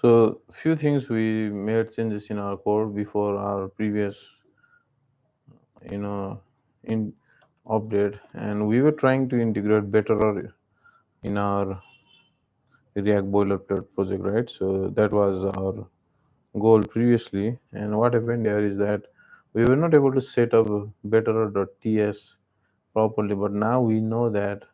So few things we made changes in our code before our previous, you know, in update, and we were trying to integrate better in our React boilerplate project, right? So that was our goal previously, and what happened here is that we were not able to set up betterer.ts properly, but now we know that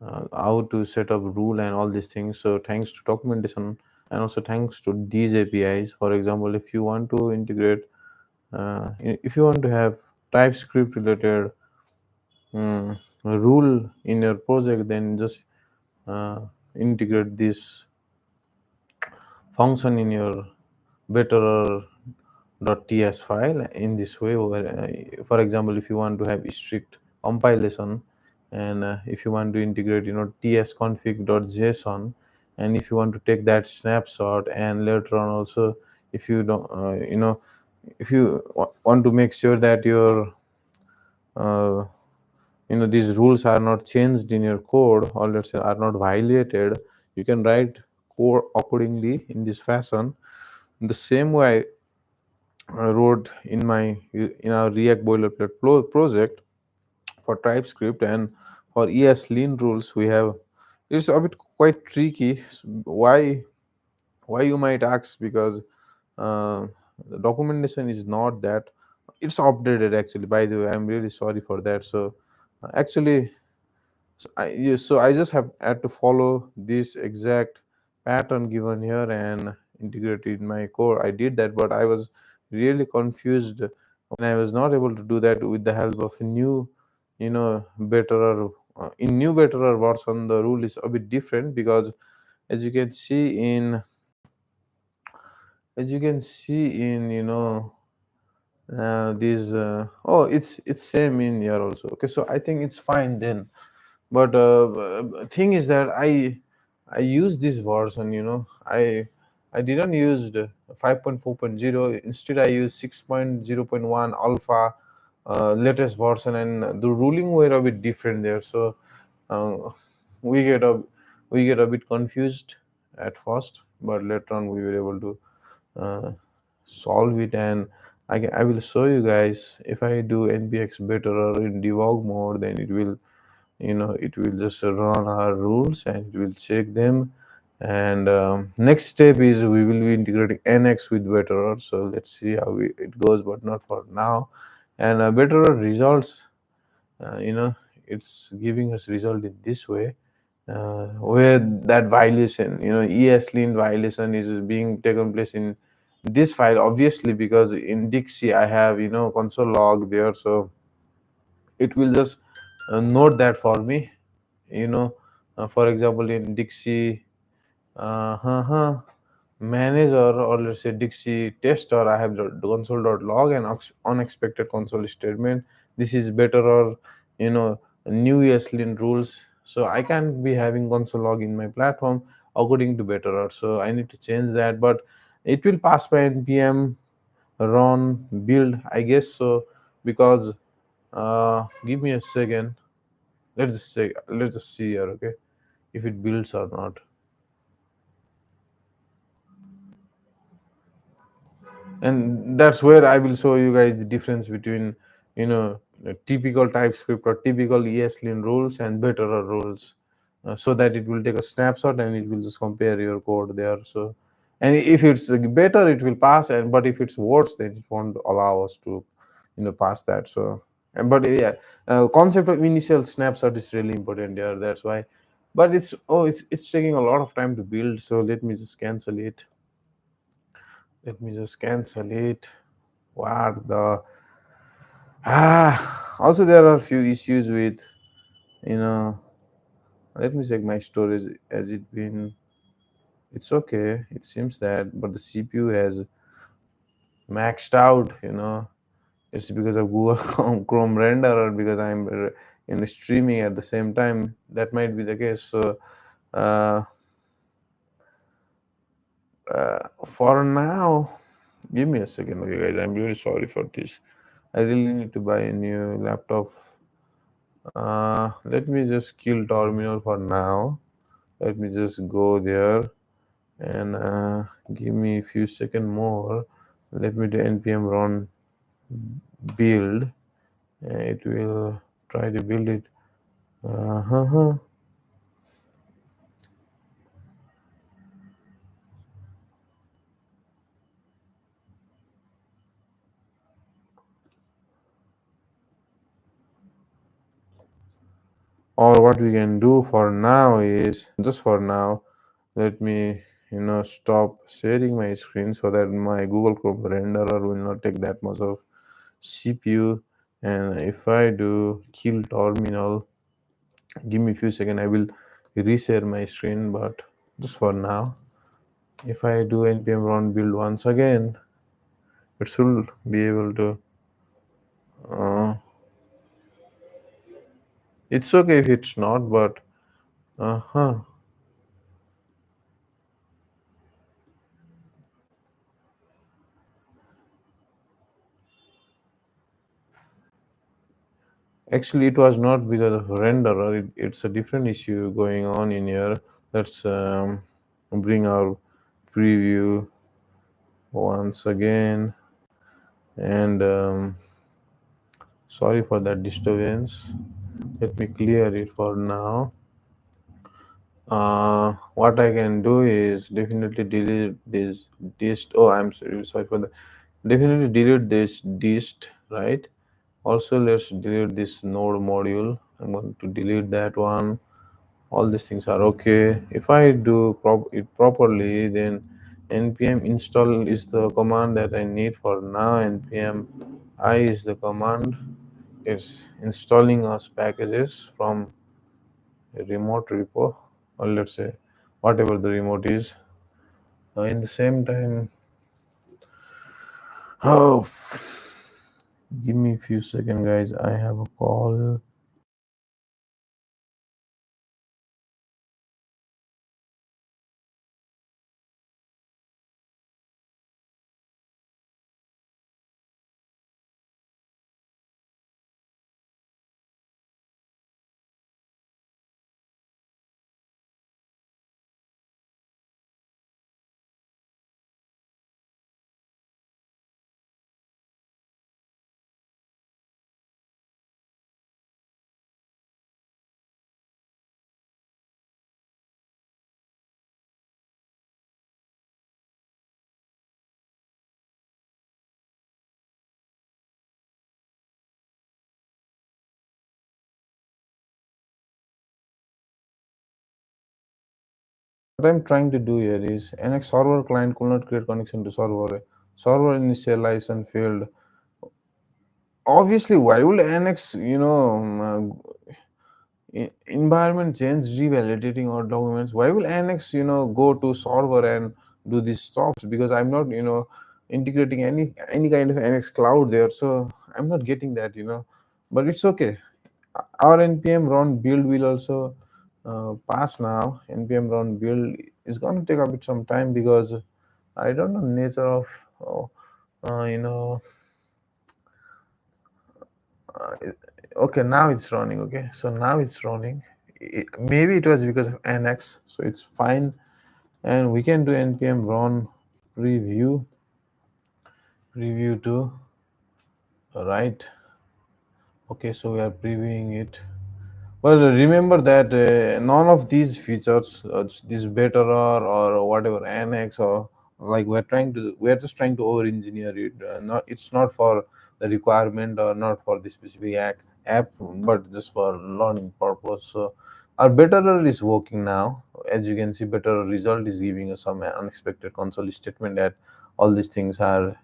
how to set up rule and all these things. So thanks to documentation and also thanks to these APIs, for example, if you want to integrate, if you want to have TypeScript related rule in your project, then just uh, integrate this function in your betterer.ts file in this way where, for example, if you want to have strict compilation, and if you want to integrate tsconfig.json, and if you want to take that snapshot, and later on also, if you don't if you want to make sure that your uh, these rules are not changed in your code, or let's say are not violated, you can write code accordingly in this fashion. In the same way I wrote in our React boilerplate project for TypeScript, and for ESLint rules we have. It's a bit quite tricky. Why you might ask? Because uh, the documentation is not that. It's updated actually. By the way, I'm really sorry for that. So actually, so I just have had to follow this exact pattern given here and integrate it in my core. I did that, but I was really confused when I was not able to do that with the help of a new, betterer. In new betterer version, the rule is a bit different because as you can see in as you can see in these oh, it's same in here also. Okay, so I think it's fine then. But thing is that I use this version, I didn't use the 5.4.0. Instead I use 6.0.1 alpha, latest version, and the ruling were a bit different there. So uh, we get a we get a bit confused at first, but later on we were able to uh, solve it. And I will show you guys. If I do npx betterer in debug mode, then it will just run our rules and it will check them. And next step is we will be integrating nx with betterer. So let's see how it goes, but not for now. And betterer results, uh, you know it's giving us result in this way, where that violation, ESLint violation is being taken place in this file, obviously, because in Dixie I have console log there. So it will just note that for me. you know for example, in Dixie manager, or let's say Dixie tester, I have the console.log and unexpected console statement. This is better, or new ESLint rules. So I can't be having console log in my platform according to betterer. So I need to change that, but it will pass by npm run build, I guess so, because give me a second. Let's just see here, okay, if it builds or not. And that's where I will show you guys the difference between the typical TypeScript or typical ESLint rules and betterer rules, so that it will take a snapshot and it will just compare your code there. So, and if it's better, it will pass, and but if it's worse, then it won't allow us to pass that. So, but yeah, concept of initial snapshot is really important there. That's why. But it's taking a lot of time to build. So let me just cancel it. What the Also there are a few issues with, you know let me check my storage. Has it been It's okay, it seems that, but the CPU has maxed out. It's because of Google Chrome render, or because I'm streaming at the same time. That might be the case. So uh, for now, give me a second, okay guys, I'm really sorry for this. I really need to buy a new laptop. Let me just kill terminal for now. Let me just go there and give me a few seconds more. Let me do npm run build. It will try to build it. Uh-huh. Or what we can do for now is, just for now, let me stop sharing my screen so that my Google Chrome renderer will not take that much of CPU. And if I do kill terminal, give me a few seconds, I will reshare my screen. But just for now, if I do npm run build once again, it should be able to. Uh, it's okay if it's not, but uh-huh. Actually, it was not because of renderer. It's a different issue going on in here. Let's bring our preview once again. And sorry for that disturbance. Let me clear it for now. What I can do is definitely delete this dist. Oh, I'm sorry for that. Definitely delete this dist, right? Also, let's delete this node module. I'm going to delete that one. All these things are okay. If I do it properly, then npm install is the command that I need for now. Npm I is the command. It's installing us packages from a remote repo, or let's say whatever the remote is. In the same time, oh, give me a few seconds, guys. I have a call. What I'm trying to do here is NX server client could not create connection to server. Server initialization failed. Obviously, why would NX, environment change revalidating our documents? Why will NX, go to server and do these stops? Because I'm not, integrating any kind of NX cloud there, so I'm not getting that, But it's okay. Our npm run build will also pass now. Npm run build is going to take a bit some time because I don't know nature of, uh, you know, uh, okay, now it's running. Okay, so now it's running. Maybe it was because of nx, so it's fine. And we can do npm run preview to right. Okay, so we are previewing it. Well, remember that none of these features, this betterer or whatever annex, or like we're just trying to over engineer it. Not it's not for the requirement or not for the specific app, but just for learning purpose. So our betterer is working now. As you can see, betterer result is giving us some unexpected console statement that all these things are,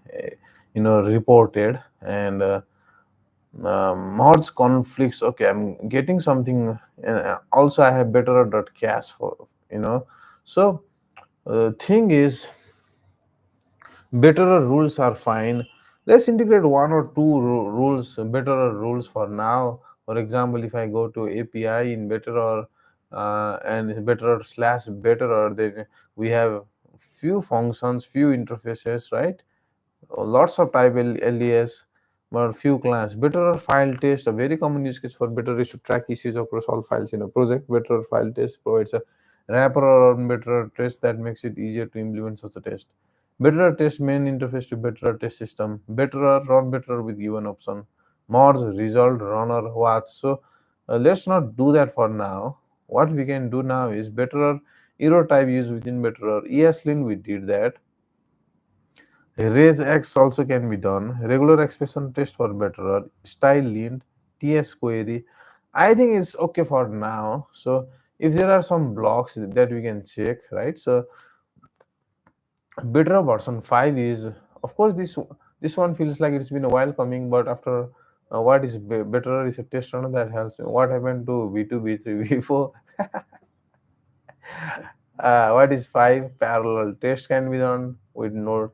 reported. And mods conflicts. Okay, I'm getting something. Also I have better dot cas for, so thing is, better rules are fine. Let's integrate one or two rules, better rules for now. For example, if I go to API in better, and better slash better, then we have few functions, few interfaces, right? Lots of type LES, but few class. Better file test, a very common use case for better is to track issues across all files in a project. Better file test provides a wrapper or better test that makes it easier to implement such a test. Better test main interface to better test system. Better run better with given option. Mods, result, runner, watch. So let's not do that for now. What we can do now is better error type use within better. ESLint we did that. Raise X also can be done. Regular expression test for better. Style lint, TS query. I think it's okay for now. So if there are some blocks that we can check, right? So better version 5 is, of course, this one feels like it's been a while coming, but after what is better is a test runner that helps. What happened to V2, V3, V4? What is 5? Parallel test can be done with node.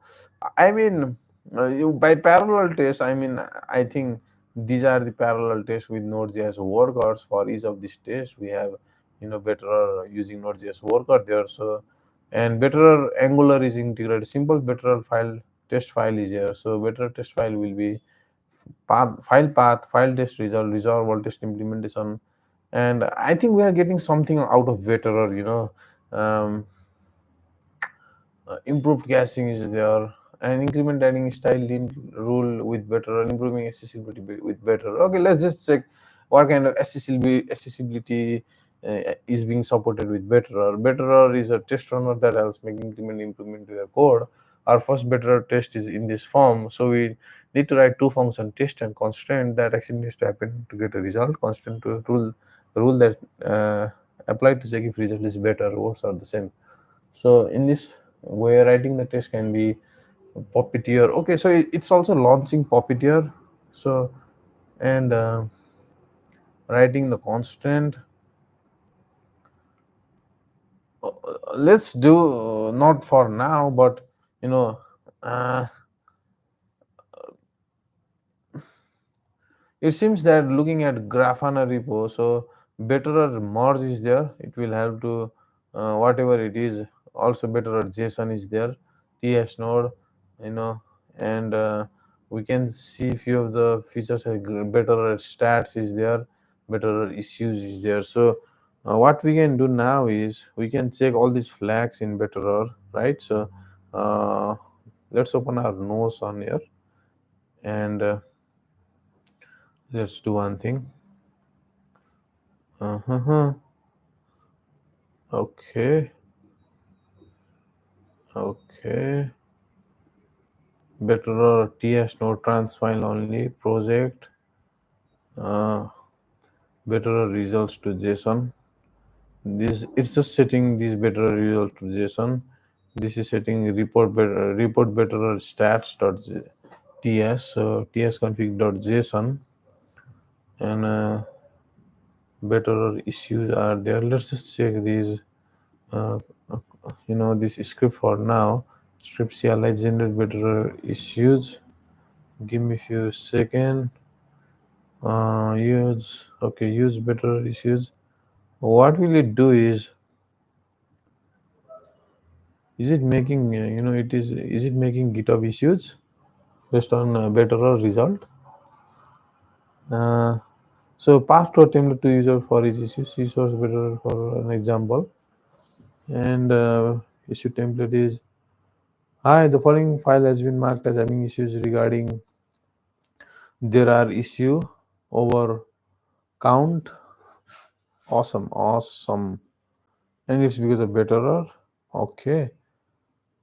I mean, by parallel test, I mean, I think these are the parallel tests with Node.js workers. For each of these tests, we have, better using Node.js worker there. So, and better Angular is integrated. Simple better file test file is here. So, better test file will be path, file test result, resolve test implementation. And I think we are getting something out of better, um, improved caching is there, and increment adding style lint rule with better, and improving accessibility with better. Okay, let's just check what kind of accessibility is being supported with better. Better is a test runner that helps make increment improvement to your code. Our first better test is in this form, so we need to write two function test and constraint that actually needs to happen to get a result. Constant to rule that apply to check if result is better, words are the same. So in this way, writing the test can be Puppeteer. Okay, so it's also launching Puppeteer. So and writing the constant. Let's do not for now, but you know, uh, it seems that looking at grafana repo, so better merge is there. It will help to whatever it is. Also better JSON is there, TS node, you know, and we can see few of the features like better stats is there, better issues is there. So what we can do now is we can check all these flags in better, right? So uh, let's open our nose on here and let's do one thing. Uh-huh. Okay. Okay. Better TS no transfile only project. Uh, better results to JSON. This it's just setting these better result to JSON. This is setting report better stats dot ts. So ts config dot JSON and better issues are there. Let's just check these. Uh, this script for now. Script CLI generate better issues. Give me a few seconds. Use better issues. What will it do is it making is it making GitHub issues based on better result? Uh, so path to a template to user for each issue. See source better for an example. And issue template is hi. The following file has been marked as having issues regarding there are issue over count. Awesome, and it's because of betterer. Okay.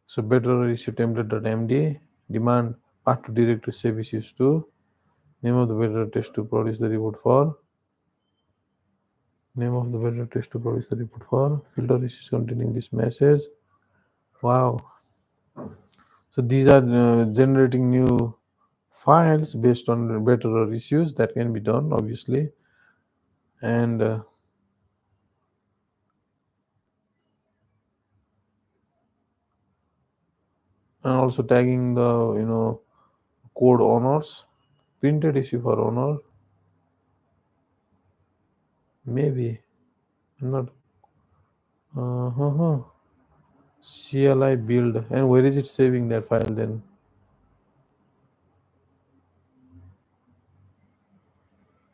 So better issue template.md demand path to directory save issues to name of the better test to produce the report for name of the better test to produce the report for filter issues containing this message. Wow. So these are generating new files based on better issues that can be done obviously, and also tagging the code owners, printed issue for owner, maybe I'm not. Uh-huh. CLI build, and where is it saving that file then?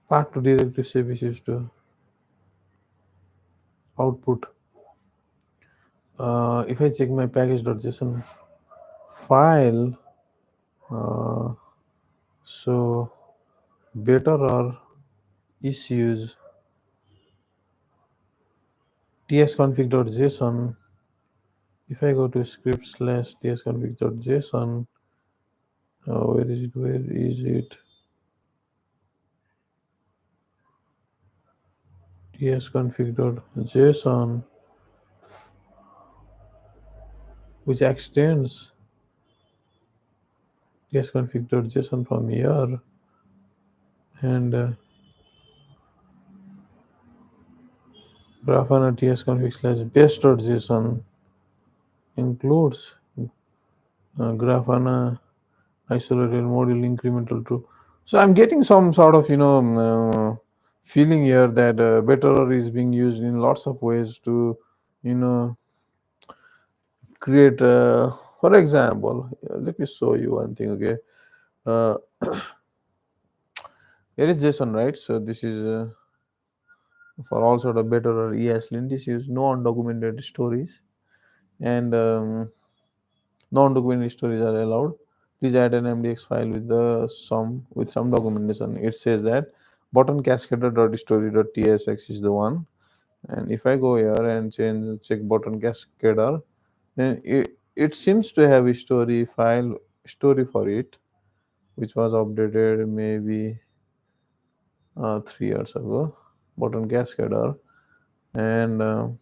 Path to directory save issues to output. If I check my package.json file, uh, so better or issues tsconfig.json. If I go to script slash tsconfig.json, where is it? Where is it? tsconfig.json, which extends tsconfig.json from here, and grafana tsconfig slash base.json includes grafana isolated module incremental true. So I'm getting some sort of feeling here that betterer is being used in lots of ways to you know create. For example, let me show you one thing. Okay, uh, here is JSON, right? So this is for all sort of betterer ESLint is used no undocumented stories, and non-documented stories are allowed. Please add an MDX file with the some documentation. It says that button cascader.story.tsx is the one. And if I go here and check button cascader, then it seems to have a story for it, which was updated maybe 3 years ago. Button cascader, and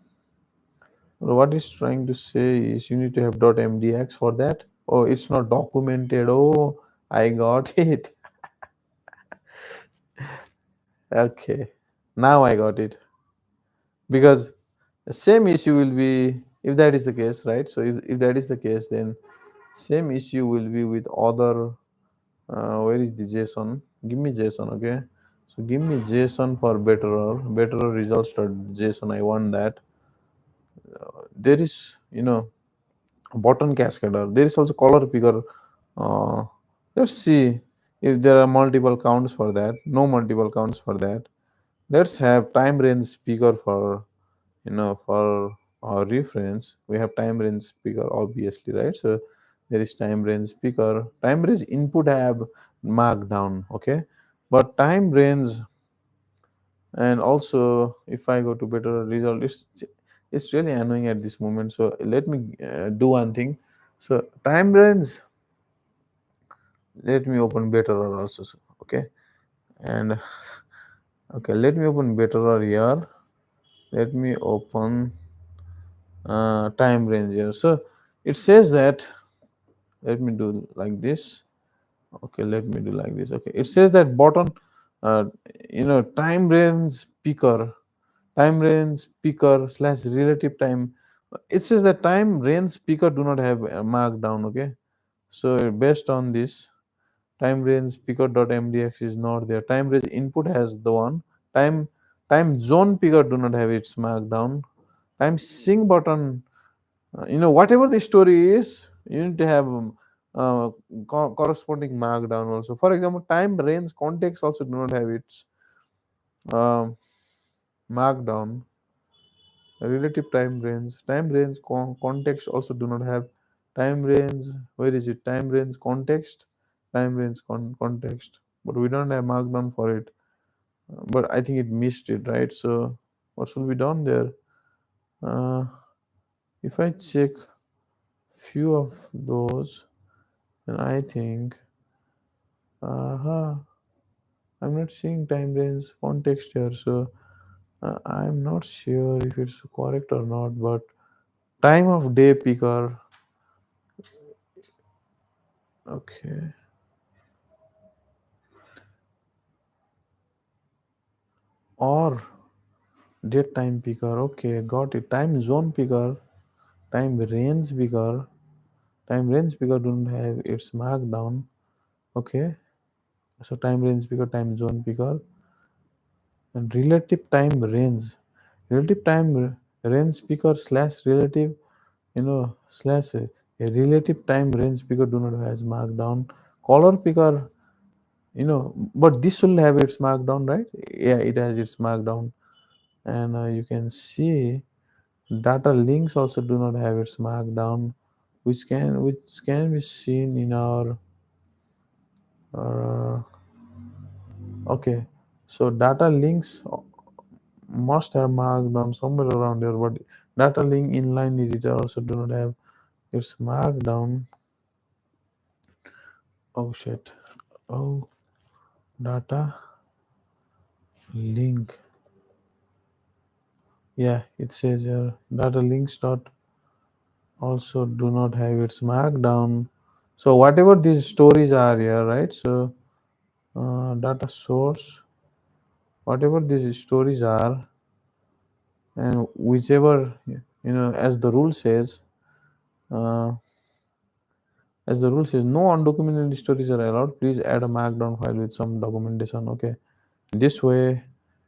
what it's trying to say is you need to have .mdx for that. Oh, it's not documented. Oh, I got it. Okay, now I got it. Because the same issue will be if that is the case, right? So if that is the case, then same issue will be with other. Where is the JSON? Give me JSON, okay? So give me JSON for betterer results.json. I want that. There is, button cascader. There is also color picker. Uh, let's see if there are multiple counts for that. No multiple counts for that. Let's have time range picker for our reference. We have time range picker obviously, right? So there is time range picker. Time range input have markdown, okay? But time range, and also if I go to better result, it's really annoying at this moment. So let me do one thing. So time range, let me open betterer also, okay? And okay, let me open betterer here. Let me open time range here. So it says that, let me do like this. Okay, let me do like this. Okay, it says that button, uh, time range picker slash relative time. It says that time range picker do not have a markdown. Okay, so based on this, time range picker.mdx is not there. Time range input has the one. Time time zone picker do not have its markdown. Time sync button, whatever the story is, you need to have corresponding markdown also. For example, time range context also do not have its um markdown. Relative time range context also do not have time range. Where is it? Time range context, time range context, but we don't have markdown for it. But I think it missed it, right? So what should be done there? uh, if I check few of those, then I think I'm not seeing time range context here. So I'm not sure if it's correct or not. But time of day picker, okay, or date time picker, okay, got it. Time zone picker, time range picker, time range picker don't have its markdown. Okay, so time range picker, time zone picker, and relative time range picker slash relative, slash a relative time range picker do not has markdown. Color picker, but this will have its markdown, right? Yeah, it has its markdown. And you can see Data links also do not have its markdown, which can be seen in our uh, okay. So data links must have markdown somewhere around here, but data link inline editor also do not have its markdown. Oh shit. Oh, data link. Yeah, it says here data links dot also do not have its markdown. So whatever these stories are here, right? So data source, whatever these stories are, and whichever as the rule says, uh, no undocumented stories are allowed. Please add a markdown file with some documentation. Okay, this way,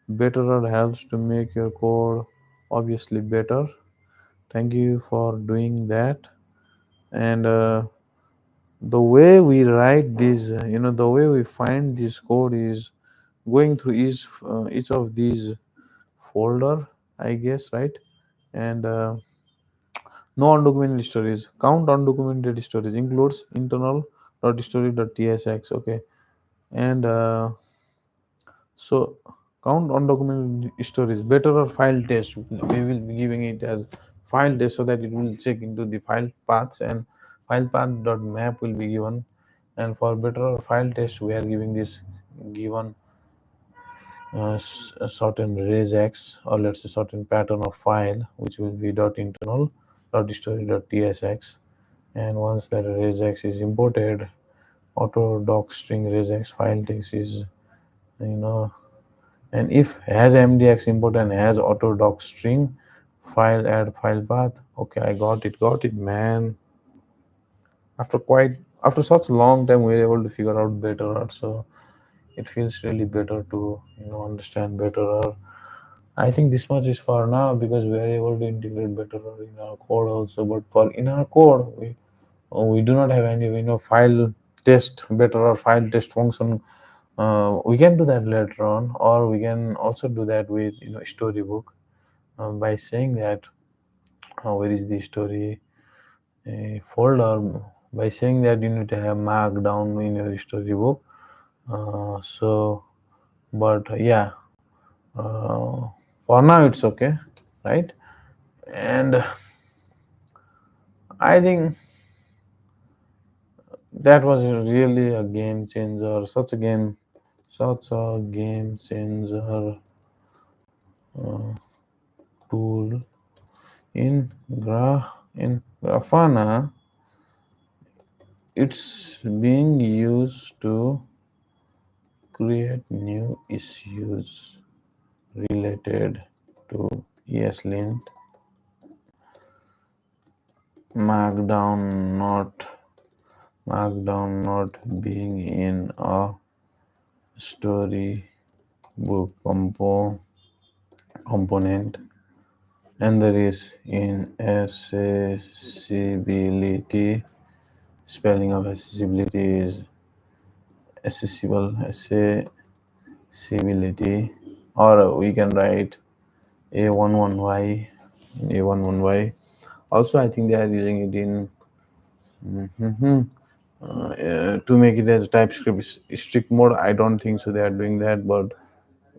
betterer helps to make your code obviously better. Thank you for doing that. And the way we write this, the way we find this code is going through each of these folder, I guess, right? And no undocumented stories. Count undocumented stories includes internal.story.tsx. Okay, and so count undocumented stories. Better or file test. We will be giving it as file test so that it will check into the file paths, and file path.map will be given. And for better or file test, we are giving this given a certain regex, or let's say certain pattern of file, which will be dot internal dot story dot tsx. And once that regex is imported, auto doc string regex file text is, you know and if has mdx import and has auto doc string file add file path. Okay, I got it, man. After such a long time, we are able to figure out better, so it feels really better to understand better. I think this much is for now, because we are able to integrate better in our code also. But for in our code, we do not have any file test better or file test function. We can do that later on, or we can also do that with storybook, by saying that where is the story folder, by saying that you need to have markdown in your storybook. So but yeah, uh, for now it's okay, right? And I think that was really a game changer, such a game changer tool in grafana. It's being used to create new issues related to ESLint markdown not being in a storybook component, and there is inaccessibility. Spelling of accessibility is accessibility, or we can write a11y, a11y. Also, I think they are using it in to make it as TypeScript strict mode. I don't think so they are doing that, but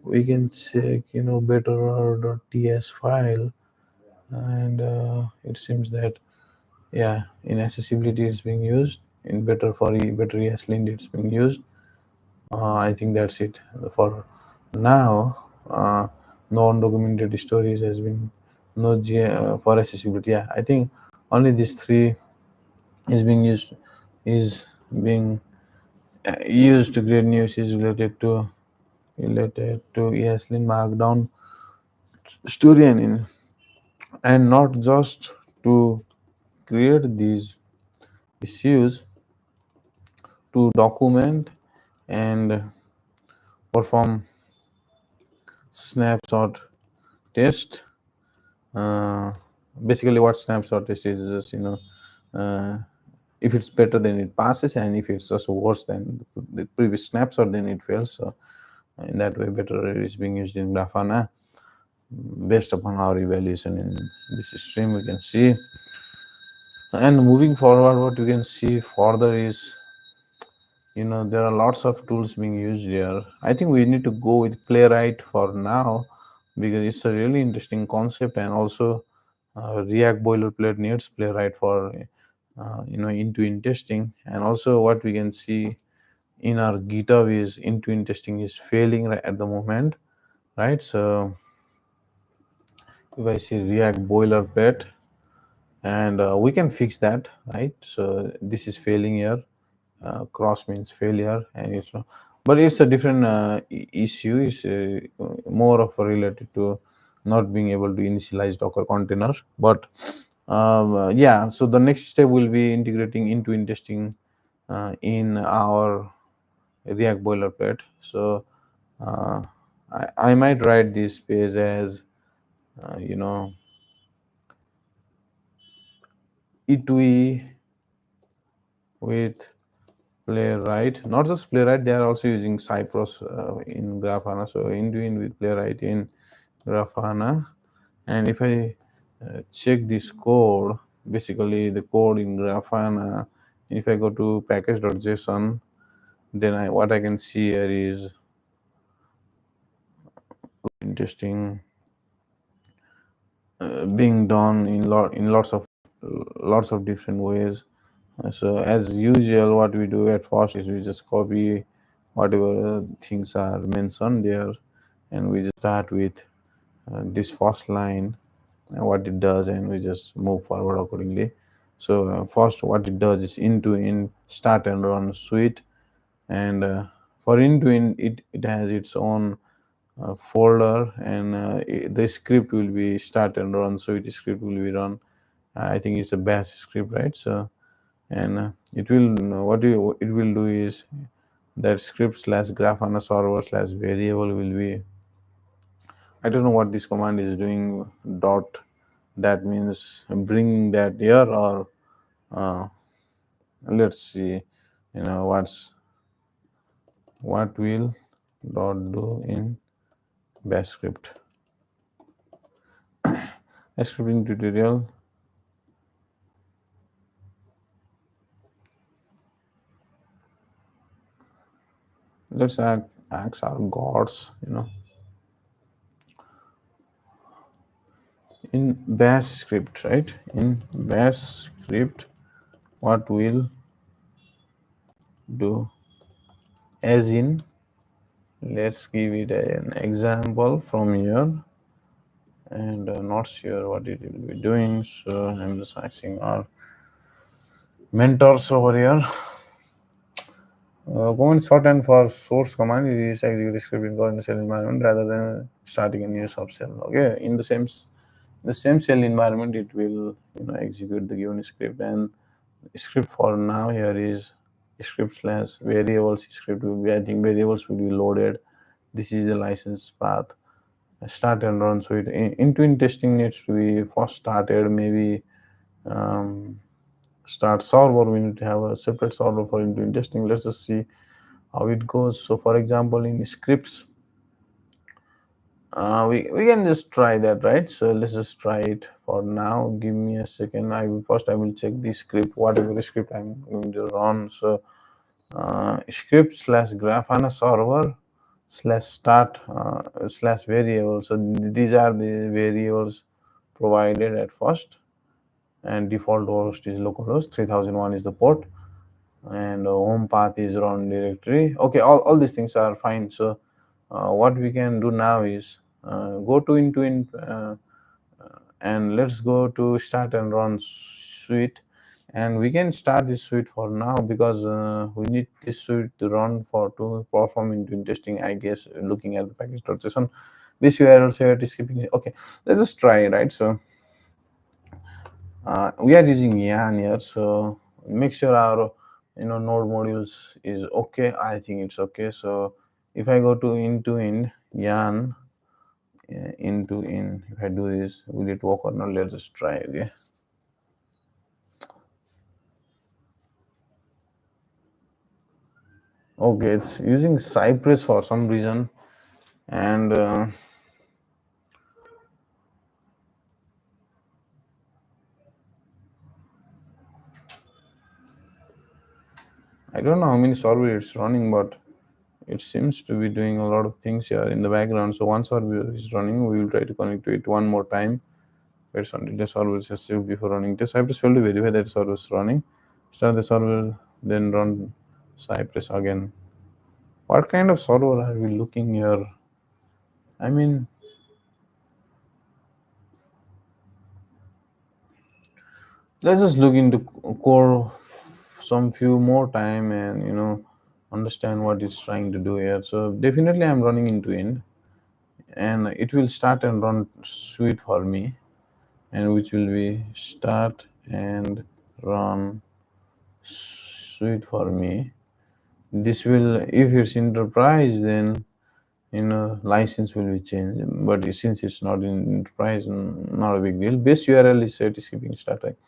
we can check betterer.ts file, and it seems that, yeah, in accessibility it's being used, in better ESLint it's being used. I think that's it for now. No undocumented stories has been, no for accessibility. Yeah, I think only these three is being used is being used to create news is related to ESLint markdown story, and not just to create these issues, to document and perform snapshot test. uh, Basically what snapshot test is just, uh, if it's better then it passes, and if it's just worse than the previous snapshot then it fails. So in that way, better is being used in grafana. based upon our evaluation in this stream. We can see, and moving forward, what we can see further is, there are lots of tools being used here. I think we need to go with playwright for now, because it's a really interesting concept, and also react boilerplate needs playwright for into testing. And also what we can see in our github is into testing is failing right at the moment, right? So if I see react boilerplate, and we can fix that, right? So this is failing here. Cross means failure, and it's not, but it's a different issue. It's more of a related to not being able to initialize docker container. But yeah, so the next step will be integrating into testing in our react boilerplate. So uh, I might write this page as uh, you know itui with playwright, not just playwright, they are also using cypress in grafana. So in with playwright in grafana. And if I check this code, basically the code in grafana, if I go to package.json, then what I can see here is interesting being done in lots of different ways. So as usual, what we do at first is we just copy whatever things are mentioned there, and we just start with this first line and what it does, and we just move forward accordingly. So first, what it does is into in start and run suite, and for into in it has its own folder, and the script will be start and run. So it script will be run. I think it's a bash script, right? So and it will it will do is that script slash grafana server slash variable will be, I don't know what this command is doing. Dot, that means bring that here, or uh, let's see, what will dot do in bash script. A scripting tutorial. Let's ask our gods, in bash script, right? In bash script, what will do, as in, let's give it an example from here, and not sure what it will be doing, so I'm just asking our mentors over here. Command shorthand for source command, it is execute the script in current shell environment rather than starting a new subshell. Okay, in the same shell environment, it will execute the given script. And script for now here is script slash variables. Script will be, I think variables will be loaded. This is the license path. Start and run. So into testing needs to be first started. Maybe um, start server. We need to have a separate server for into testing. Let's just see how it goes. So for example, in scripts, we can just try that, right? So let's just try it for now. Give me a second. I will check the script, whatever script I'm going to run. So script slash grafana server slash start slash variable. So these are the variables provided at first, and default host is localhost, 3001 is the port, and home path is run directory. Okay, all these things are fine. So what we can do now is go to and let's go to start and run suite, and we can start this suite for now, because we need this suite to run for to perform into testing, I guess, looking at the package.json. This URL set is skipping. Okay, let's just try, right? So we are using yarn here, so make sure our node modules is okay. I think it's okay. So if I go to into in yarn into in, if I do this, will it work or not? Let's just try. Okay, okay, it's using cypress for some reason, and I don't know how many server it's running, but it seems to be doing a lot of things here in the background. So one server is running. We will try to connect to it one more time. Wait until the server is saved before running test. Cypress failed to verify that server is running. Start the server, then run Cypress again. What kind of server are we looking here? I mean, let's just look into core some few more time and understand what it's trying to do here. So definitely I'm running into it, and it will start and run suite for me, and which will be start and run suite for me. This will, if it's enterprise, then license will be changed, but since it's not in enterprise, not a big deal. Base URL is set, is keeping start, right?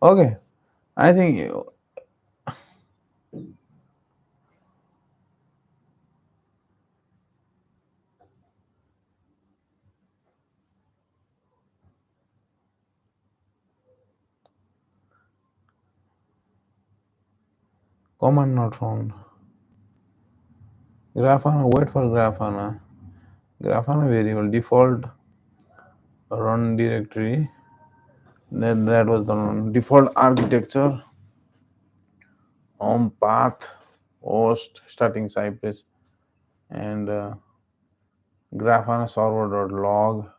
Okay, I think command not found. Grafana, wait for Grafana. Grafana variable default run directory. That was the default architecture. Home path, host, starting Cypress, and Grafana server.log.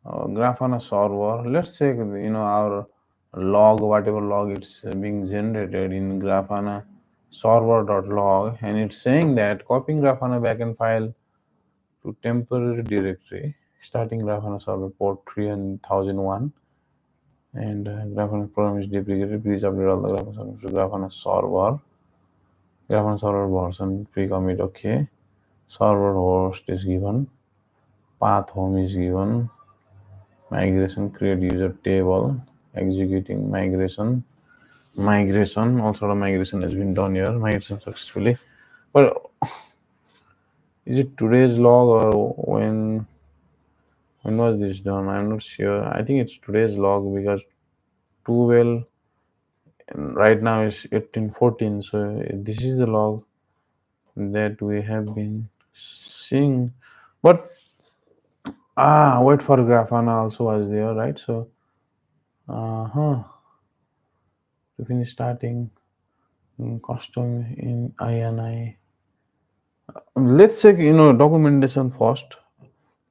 Grafana server. Let's say our log, whatever log it's being generated in Grafana server.log, and it's saying that copying Grafana backend file to temporary directory, starting Grafana server port 3001, and Grafana program is deprecated. Please update all the Grafana servers to Grafana server. Grafana server version pre-commit. Okay. Server host is given. Path home is given. Migration, create user table. Executing migration. Also the migration has been done here. Migration successfully. But is it today's log or when was this done? I'm not sure. I think it's today's log because too well right now is 1814. So this is the log that we have been seeing. But wait for Grafana also was there, right? So to finish starting custom in INI. Let's check documentation first.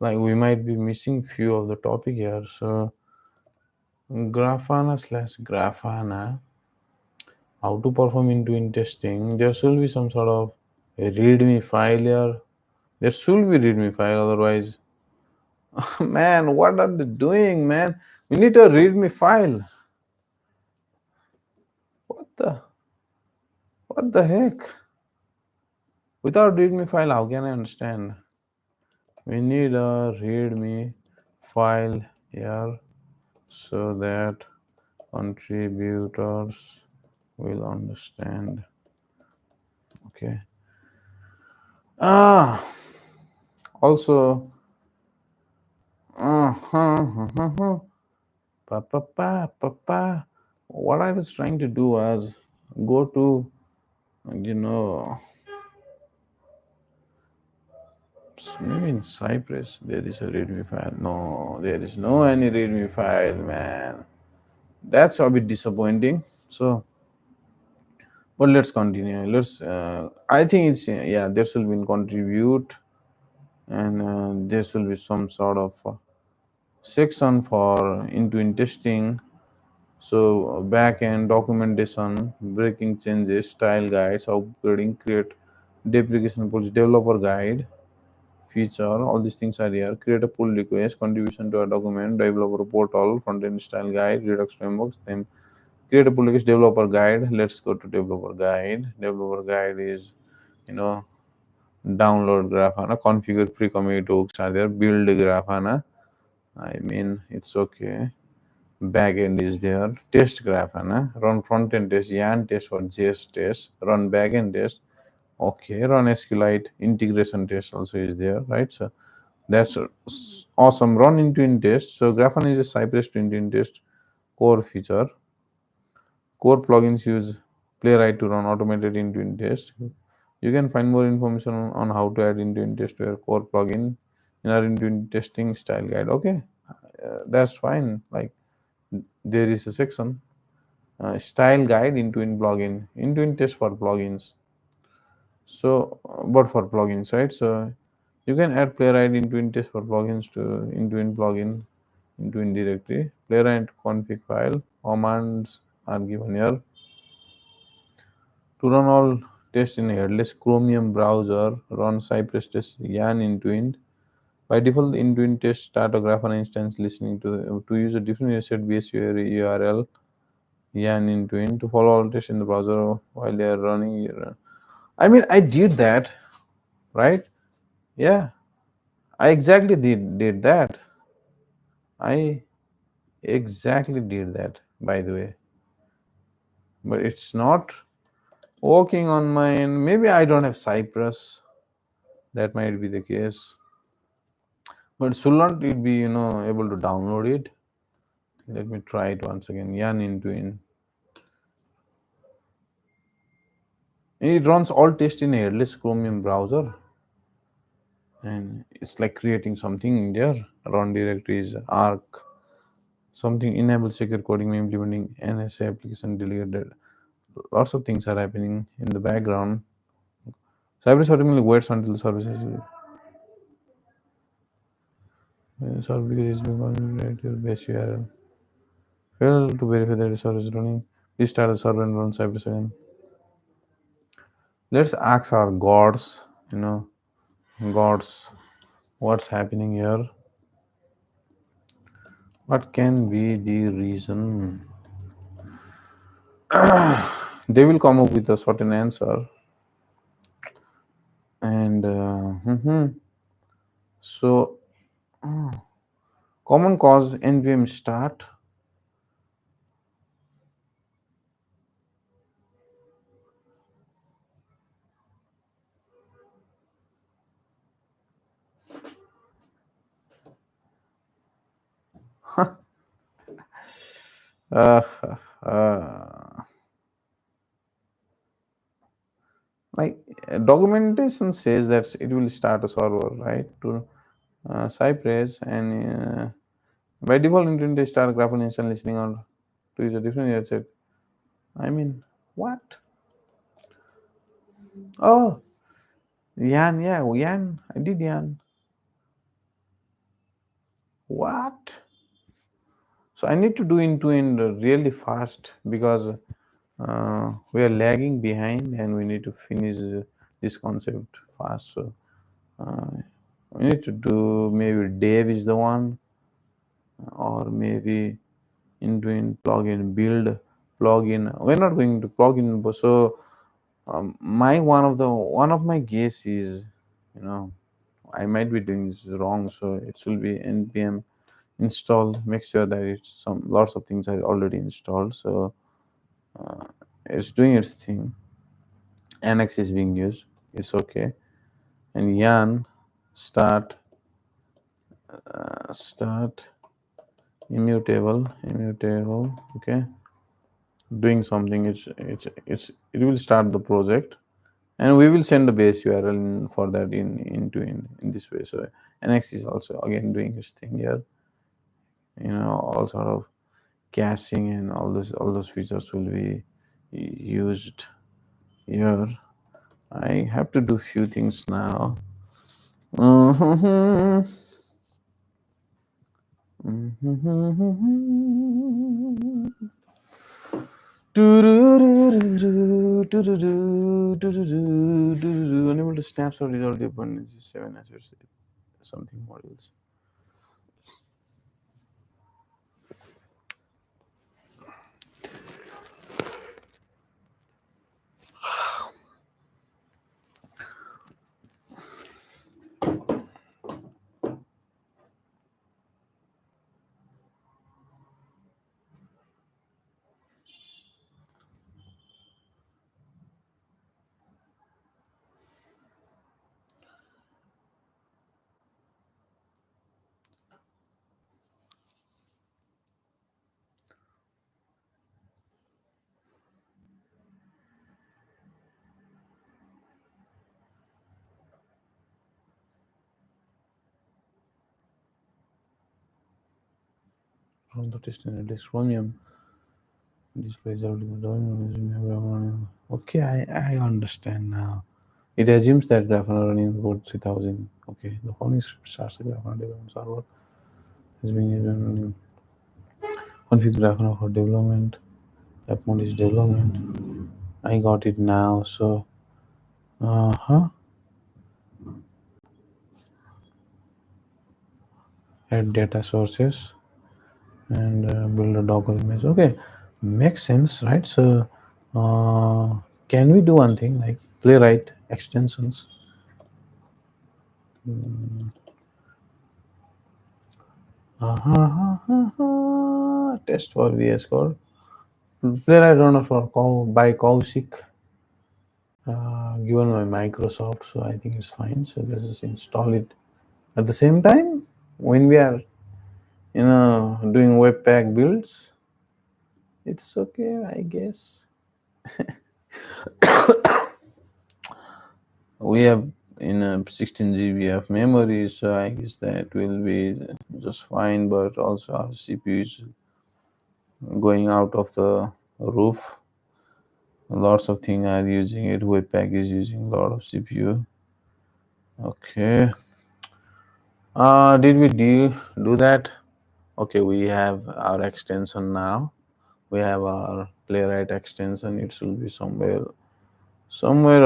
Like we might be missing few of the topic here. So Grafana/Grafana, how to perform into testing. There should be some sort of a readme file here. There should be readme file, otherwise man, what are they doing, man? We need a readme file. What the heck? Without readme file, how can I understand? We need a readme file here so that contributors will understand. Okay. Also, pa, pa, pa, pa, pa. What I was trying to do was go to, you know, maybe in Cypress there is a readme file. No, there is no any readme file, man. That's a bit disappointing. So, but let's continue. Let's. I think it's yeah. There should be contribute, and there should be some sort of section for into testing. So backend documentation, breaking changes, style guides, upgrading, create deprecation policy, developer guide, feature. All these things are here. Create a pull request, contribution to a document, developer portal, front end style guide, Redux frameworks. Then create a pull request, developer guide. Let's go to developer guide. Developer guide is download Grafana, configure pre-commit hooks are there, build Grafana. I mean, it's okay. Backend is there, test Grafana, run front end test, yarn test for JS test, run backend test. Okay, run SQLite integration test also is there, right? So that's awesome. Run into test. So Grafana is a Cypress to into test core feature. Core plugins use playwright to run automated end-to-end test. You can find more information on how to add end-to-end test to your core plugin in our end-to-end testing style guide. Okay, that's fine. Like there is a section style guide end-to-end plugin, end-to-end test for plugins. So, but for plugins, right? So you can add playwright end-to-end test for plugins to end-to-end plugin end-to-end directory. Playwright config file commands are given here. To run all tests in a headless Chromium browser, run Cypress test yarn end-to-end. By default, the end-to-end test start a grafana instance listening to use a different set base URL yarn end-to-end to follow all tests in the browser while they are running. I mean, I did that, right? Yeah, I exactly did that. I exactly did that, by the way. But it's not working on mine. Maybe I don't have Cypress. That might be the case. But should not it be, able to download it? Let me try it once again. Yarn into in. It runs all tests in a headless Chromium browser. And it's like creating something there. Run directories, arc, something enable secure coding, implementing NSA application deleted. Lots of things are happening in the background. Cypress automatically waits until the service is solved because it's been configured to your base URL. Fail to verify that the server is running. Please start the server and run Cypress again. Let's ask our gods, gods, what's happening here? What can be the reason? They will come up with a certain answer. And so, common cause npm start. Uh, uh, like documentation says that it will start a server, right, to Cypress, and by default, intent is start graph instant listening on to use a different headset. I mean, what? Oh, Yan, yeah, Yan. I did Yan. What? So I need to do into in really fast because we are lagging behind and we need to finish this concept fast. So uh, we need to do maybe Dave is the one, or maybe in plugin build plugin. We're not going to plugin, so my one of my guess is, you know, I might be doing this wrong, so it will be npm install. Make sure that it's some lots of things are already installed, so uh, it's doing its thing. Annex is being used. It's okay. And yarn start immutable. Okay, doing something. It will start the project, and we will send the base URL for that in this way. So NX is also again doing its thing here. All sort of caching and all those features will be used here. I have to do few things now. Mhm. Unable to snapshot result dependency 7 assets something modules. from the test and it is chromium. Displays out in the drawing. Okay, I understand now. It assumes that grafana running on board 3000. Okay, the following script starts the grafana development server has been used in config grafana for development. App mode is development. I got it now. So, huh. Add data sources and build a Docker image. Okay, makes sense, right? So, can we do one thing like playwright extensions? Test for VS Code. Playwright runner for by Kausik. Given my Microsoft, so I think it's fine. So let's just install it at the same time when we are, doing Webpack builds. It's okay, I guess. We have in a 16 GB of memory, so I guess that will be just fine. But also our CPU is going out of the roof. Lots of things are using it. Webpack is using a lot of CPU. Okay. Did we do that? Okay, we have our extension now. We have our playwright extension. It should be somewhere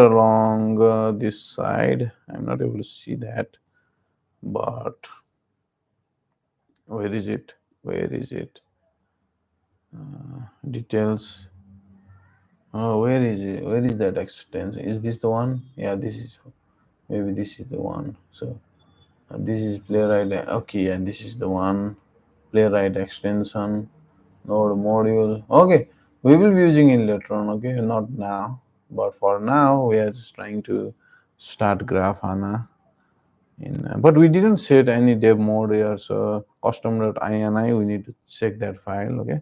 along this side. I'm not able to see that, but where is it? Where is it? Details. Oh, where is it? Where is that extension? Is this the one? Yeah, this is. Maybe this is the one. So this is playwright. Okay, yeah, this is the one. Playwright extension. Node module. Okay, we will be using it later on. Okay, not now, but for now we are just trying to start grafana. But we didn't set any dev mode here, so custom.ini we need to check that file. Okay,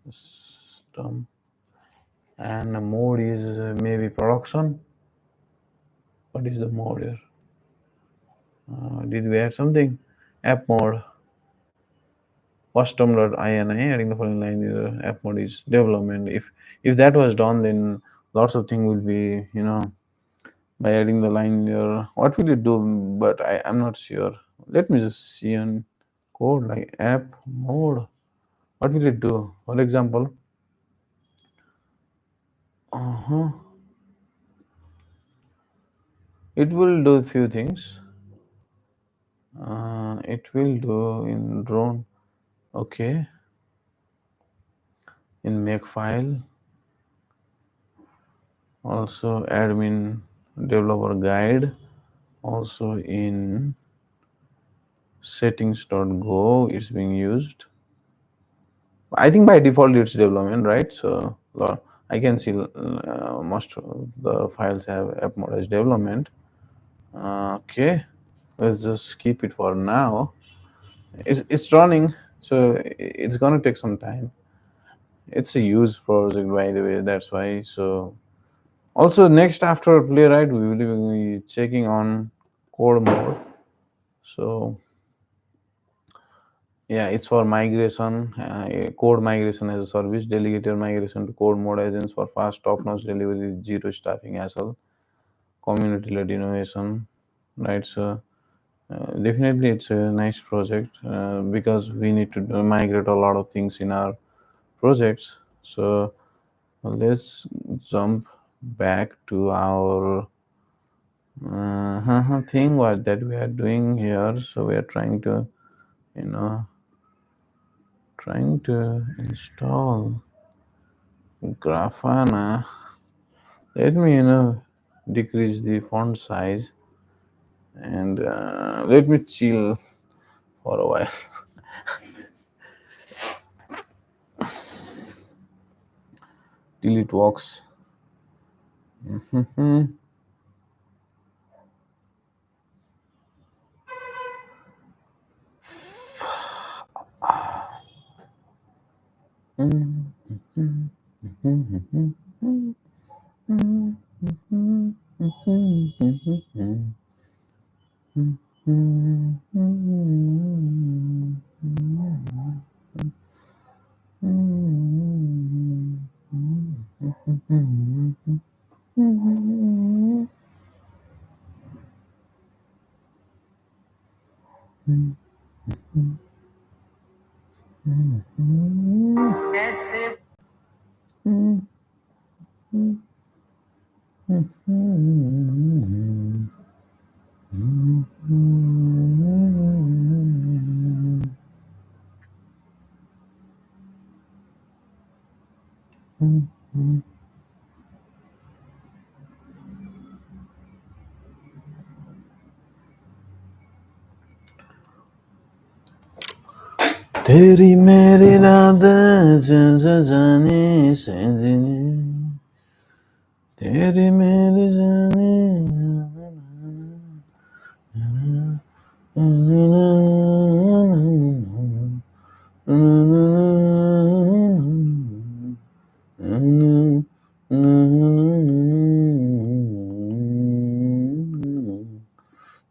custom and the mode is maybe production. What is the mode here? Did we add something? App mode custom.ini adding the following line is app mode is development. If that was done, then lots of things will be, by adding the line here. What will it do? But I'm not sure. Let me just see on code like app mode. What will it do? For example, uh-huh. It will do a few things. It will do in drone. Okay. In make file. Also admin developer guide. Also in settings.go it's being used. I think by default it's development, right? So I can see most of the files have app mode as development. Okay, let's just keep it for now. It's running, so it's gonna take some time. It's a use project, by the way. That's why. So also next after playwright, we will be checking on code mode. So yeah, it's for migration, code migration as a service, delegated migration to code mode agents for fast top-notch delivery, zero staffing hassle, community-led innovation, right? So definitely it's a nice project because we need to migrate a lot of things in our projects. So let's jump back to our thing what that we are doing here. So we are you know, trying to install grafana. Let me decrease the font size and let me chill for a while till it works. तेरी मेरी रात जाने से जिने तेरी मेरी जाने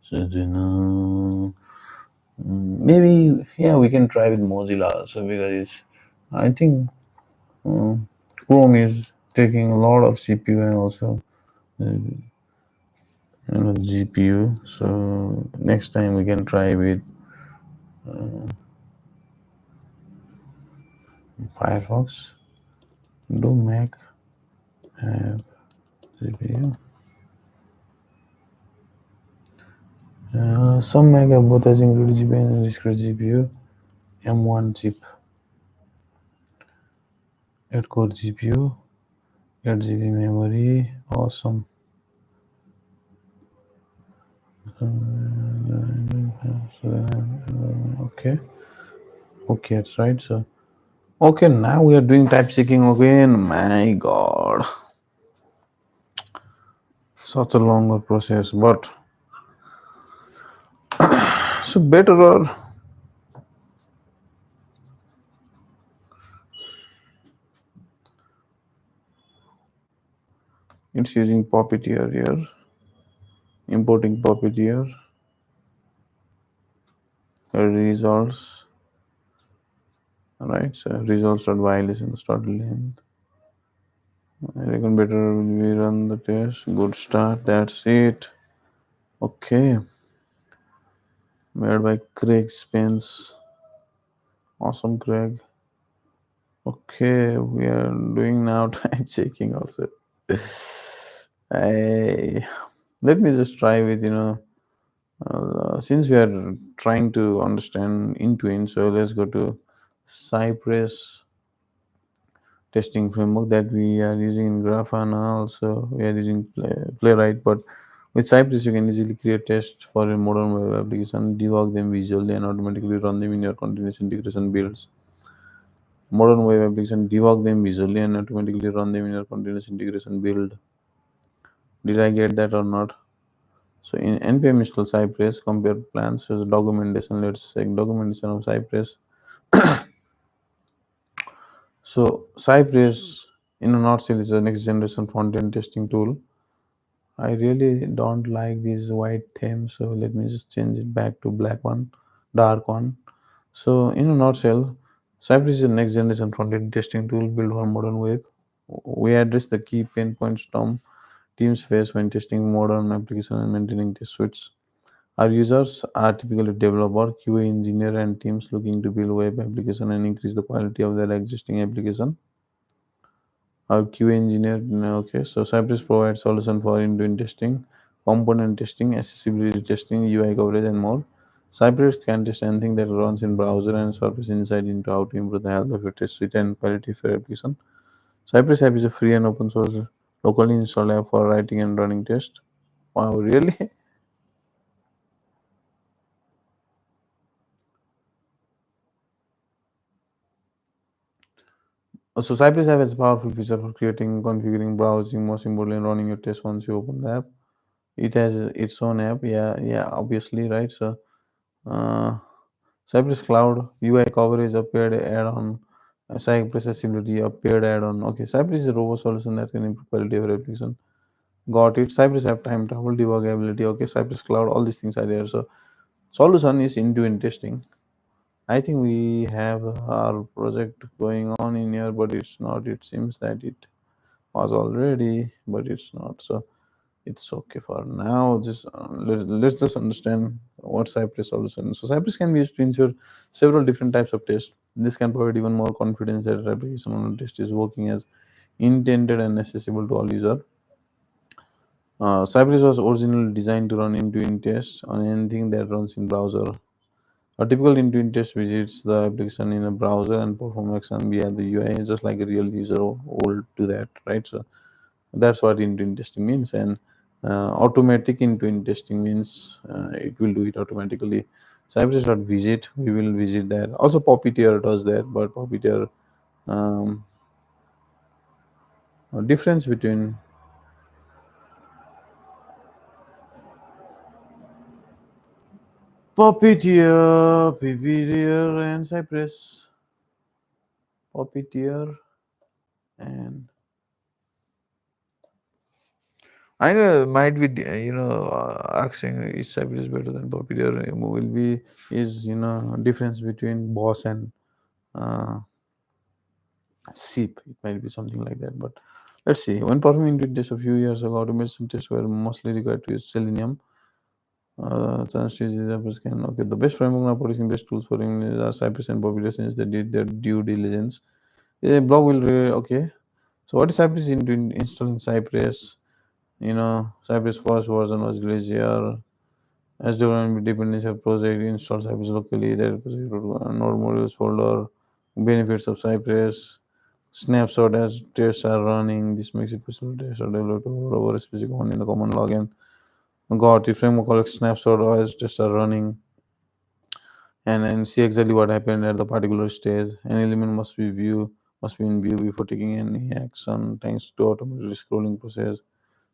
Sajna. Maybe yeah, we can try with Mozilla also because it's. I think Chrome is taking a lot of CPU and also GPU. So next time we can try with Firefox. Do Mac have GPU? Some Mac have both as included GPU and discrete GPU. M1 chip, 8 core GPU, 8 GB memory. Awesome. Okay, okay, that's right. So okay, now we are doing type checking again. My God, such a longer process, but so better or it's using Puppeteer here, importing Puppeteer, results, right? So results.violation start length. I reckon better we run the test. Good start. That's it. Okay, made by Craig Spence. Awesome, Craig. Okay, we are doing now time checking also. I let me just try with since we are trying to understand end, so let's go to Cypress testing framework that we are using in Grafana. Also, we are using Playwright, but with Cypress you can easily create tests for a modern web application, debug them visually, and automatically run them in your continuous integration builds. Modern web application, debug them visually and automatically run them in your continuous integration build. Did I get that or not? So in npm install Cypress, compare plans, so documentation. Let's check documentation of Cypress. So Cypress in a nutshell is a next generation front-end testing tool. I really don't like this white theme, so let me just change it back to black one, dark one. So in a nutshell, Cypress is a next generation front-end testing tool built for modern web. We address the key pain points teams face when testing modern applications and maintaining test suites. Our users are typically developer, QA engineer, and teams looking to build web application and increase the quality of their existing application. Our QA engineer, okay, so Cypress provides solution for end-to-end testing, component testing, accessibility testing, UI coverage, and more. Cypress can test anything that runs in browser and surface insight into how to improve the health of your test suite and quality of your application. Cypress app is a free and open source locally installed app for writing and running tests. Wow, really? So Cypress app has a powerful feature for creating, configuring, browsing, most importantly, running your test once you open the app. It has its own app, yeah, yeah, obviously, right? So uh, Cypress Cloud UI coverage appeared add-on, Cypress accessibility appeared add-on. Okay, Cypress is a robust solution that can improve quality of your application. Got it. Cypress app time travel debugability. Okay, Cypress Cloud, all these things are there. So solution is end-to-end testing. I think we have our project going on in here, but it's not. It seems that it was already, but it's not. So It's okay for now. Just let's just understand what Cypress solution. So Cypress can be used to ensure several different types of tests. This can provide even more confidence that the application on a test is working as intended and accessible to all users. Cypress was originally designed to run end-to-end tests on anything that runs in browser. A typical end-to-end test visits the application in a browser and perform action via the UI, just like a real user would do that, right? So that's what end-to-end testing means. And automatic end-to-end testing means it will do it automatically. Cypress dot visit, we will visit that. Also, Puppeteer does that, but Puppeteer um, difference between Puppeteer and Cypress. Puppeteer and I know might be asking is Cypress better than Puppeteer will be is difference between boss and uh, SIP. It might be something like that. But let's see. When performing intuit tests a few years ago, automation tests were mostly required to use Selenium. Okay. The best framework now producing best tools for him are Cypress and Puppeteer since they did their due diligence. A blog will okay. So what is Cypress into installing Cypress? Cypress first version was Glacier. As development dependency of project install Cypress locally. That project node modules folder. Benefits of Cypress. Snapshot as tests are running. This makes it possible tests are developed over a specific one in the command log and got it framework collects snapshot as tests are running and see exactly what happened at the particular stage. An element must be in view before taking any action thanks to automated scrolling process.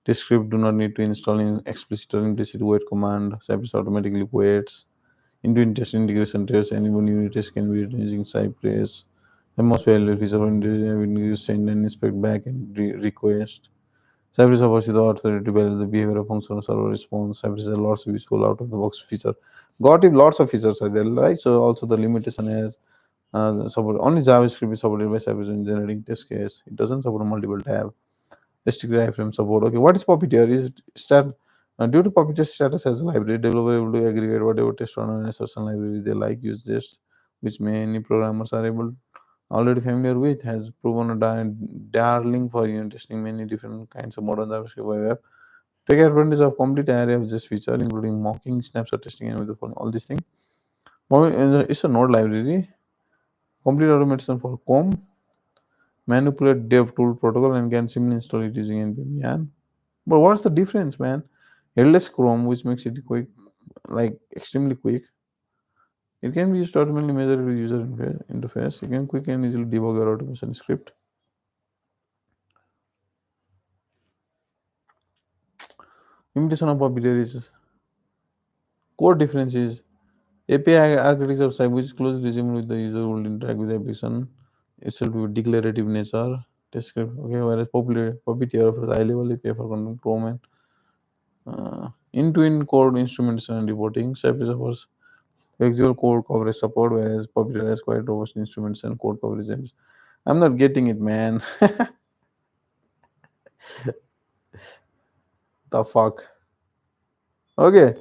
This script do not need to install in explicit or implicit wait command. Cypress automatically waits. Into test integration tests, any one unit test can be written using Cypress. The most valuable feature of you send and inspect back and request. Cypress offers you the authority to validate the behavior of functional server response. Cypress has lots of useful out of the box feature. Got it, lots of features are there, right? So also the limitation is support only JavaScript is supported by Cypress in generating test case. It doesn't support multiple tab. Restricted iframe support. Okay, what is Puppeteer? Is it start due to Puppeteer status as a library, developer able to aggregate whatever test run on a certain library they like, use this, which many programmers are able already familiar with, has proven a darling for unit testing many different kinds of modern JavaScript web app. Take advantage of complete array of this feature, including mocking, snapshot testing, and with the following, all these things. It's a node library, complete automation for COM, manipulate dev tool protocol, and can simply install it using npm yarn. But what's the difference, man? Headless Chrome, which makes it quick, like extremely quick. It can be used to automatically measure the user interface. You can quick and easily debug your automation script. Imitation of Puppeteer is core difference is API architecture of Cyber, which is closely resemble with the user will interact with the application itself with declarative nature. Test script, okay, whereas Puppeteer offers high level API for control Chrome and end-to-end code instrumentation and reporting. Cypress offers visual code coverage support, whereas Puppeteer has quite robust instruments and code coverage. I'm not getting it, man. The fuck. Okay.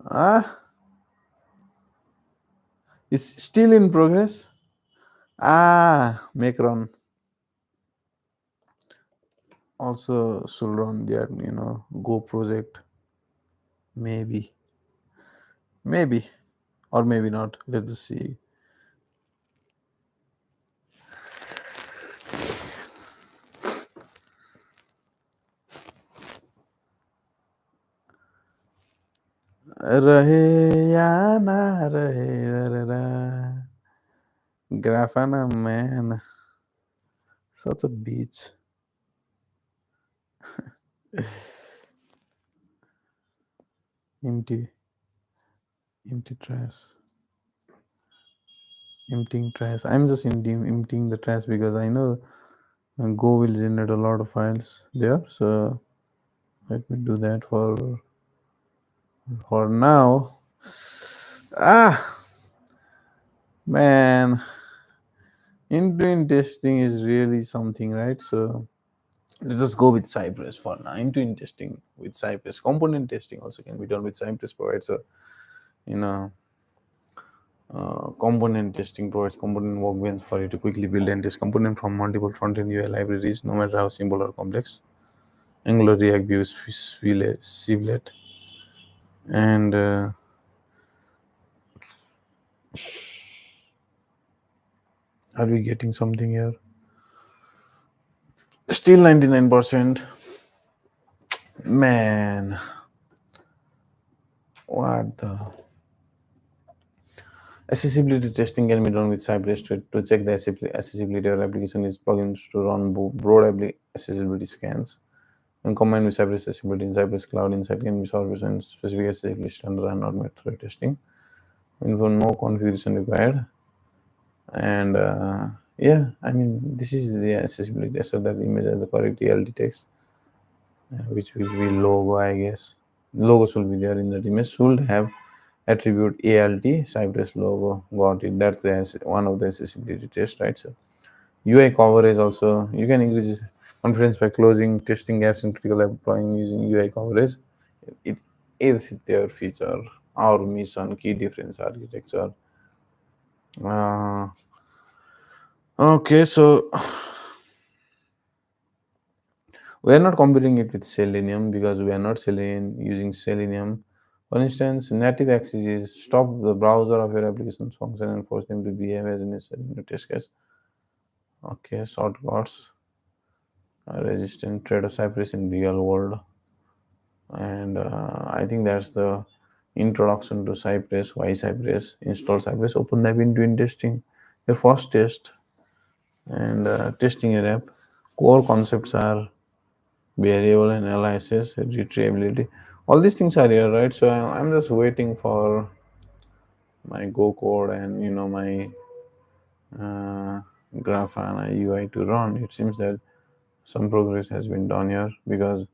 Ah, it's still in progress. Macron also should run their, Go project. Maybe, maybe, or maybe not. Let's just see. रहे या ना रहे रा, रा, grafana man, such a beach. Empty, empty trash, emptying trash. I'm just emptying the trash because I know Go will generate a lot of files there. So let me do that for now. Ah, man, in doing testing is really something, right? So Let's just go with Cypress for now. End-to-end testing with Cypress. Component testing also can be done with Cypress. Provides a you know component testing provides component workbench for you to quickly build and test component from multiple front-end UI libraries, no matter how simple or complex. Angular, React, Vue, Civlet, and are we getting something here? Still 99%. Man, what the? Accessibility testing can be done with Cypress to check the accessibility of application is plugins to run broad accessibility scans. And combined with Cypress accessibility in Cypress Cloud Insight can be service and specific accessibility standard and automated thread testing. For no configuration required. And yeah, I mean, this is the accessibility test so that the image has the correct ELD text, which will be logo, I guess. Logo should be there in the image, should have attribute ALT Cypress logo. Got it. That's one of the accessibility tests, right? So UI coverage also, you can increase confidence by closing testing gaps in critical applying using UI coverage. It is their feature. Our mission, key difference architecture. Uh, okay, so we are not comparing it with Selenium because we are not using Selenium. For instance, native access is stop the browser of your application's function and force them to behave as necessary in the test case. Okay, shortcuts, resistant trade of Cypress in real world, and I think that's the introduction to Cypress. Why Cypress? Install Cypress, open the app into in testing. Your first test and testing your app. Core concepts are variable analysis, retrievability. All these things are here, right? So I'm just waiting for my Go code and my uh, grafana UI to run. It seems that some progress has been done here because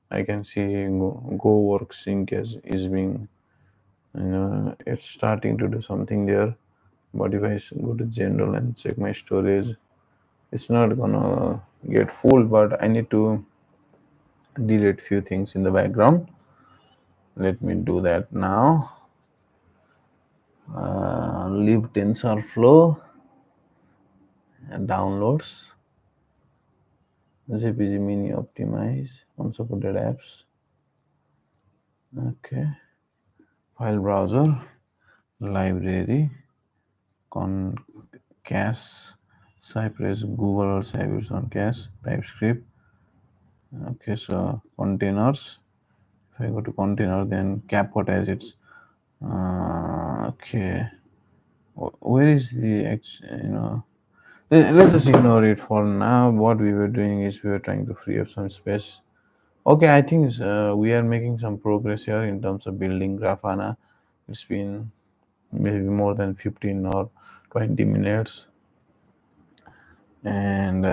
I can see Go work sync is being it's starting to do something there. But if I go to general and check my storage, it's not gonna get full. But I need to delete few things in the background. Let me do that now. Leave TensorFlow and downloads. JPG mini optimize unsupported apps. Okay. File browser, library, concache, Cypress, Google or Cypress on cache, TypeScript. Okay, so containers. If I go to container, then CapCut as its. Okay, where is the let's just ignore it for now. What we were doing is we were trying to free up some space. Okay, I think we are making some progress here in terms of building Grafana. It's been maybe more than 15 or 20 minutes, and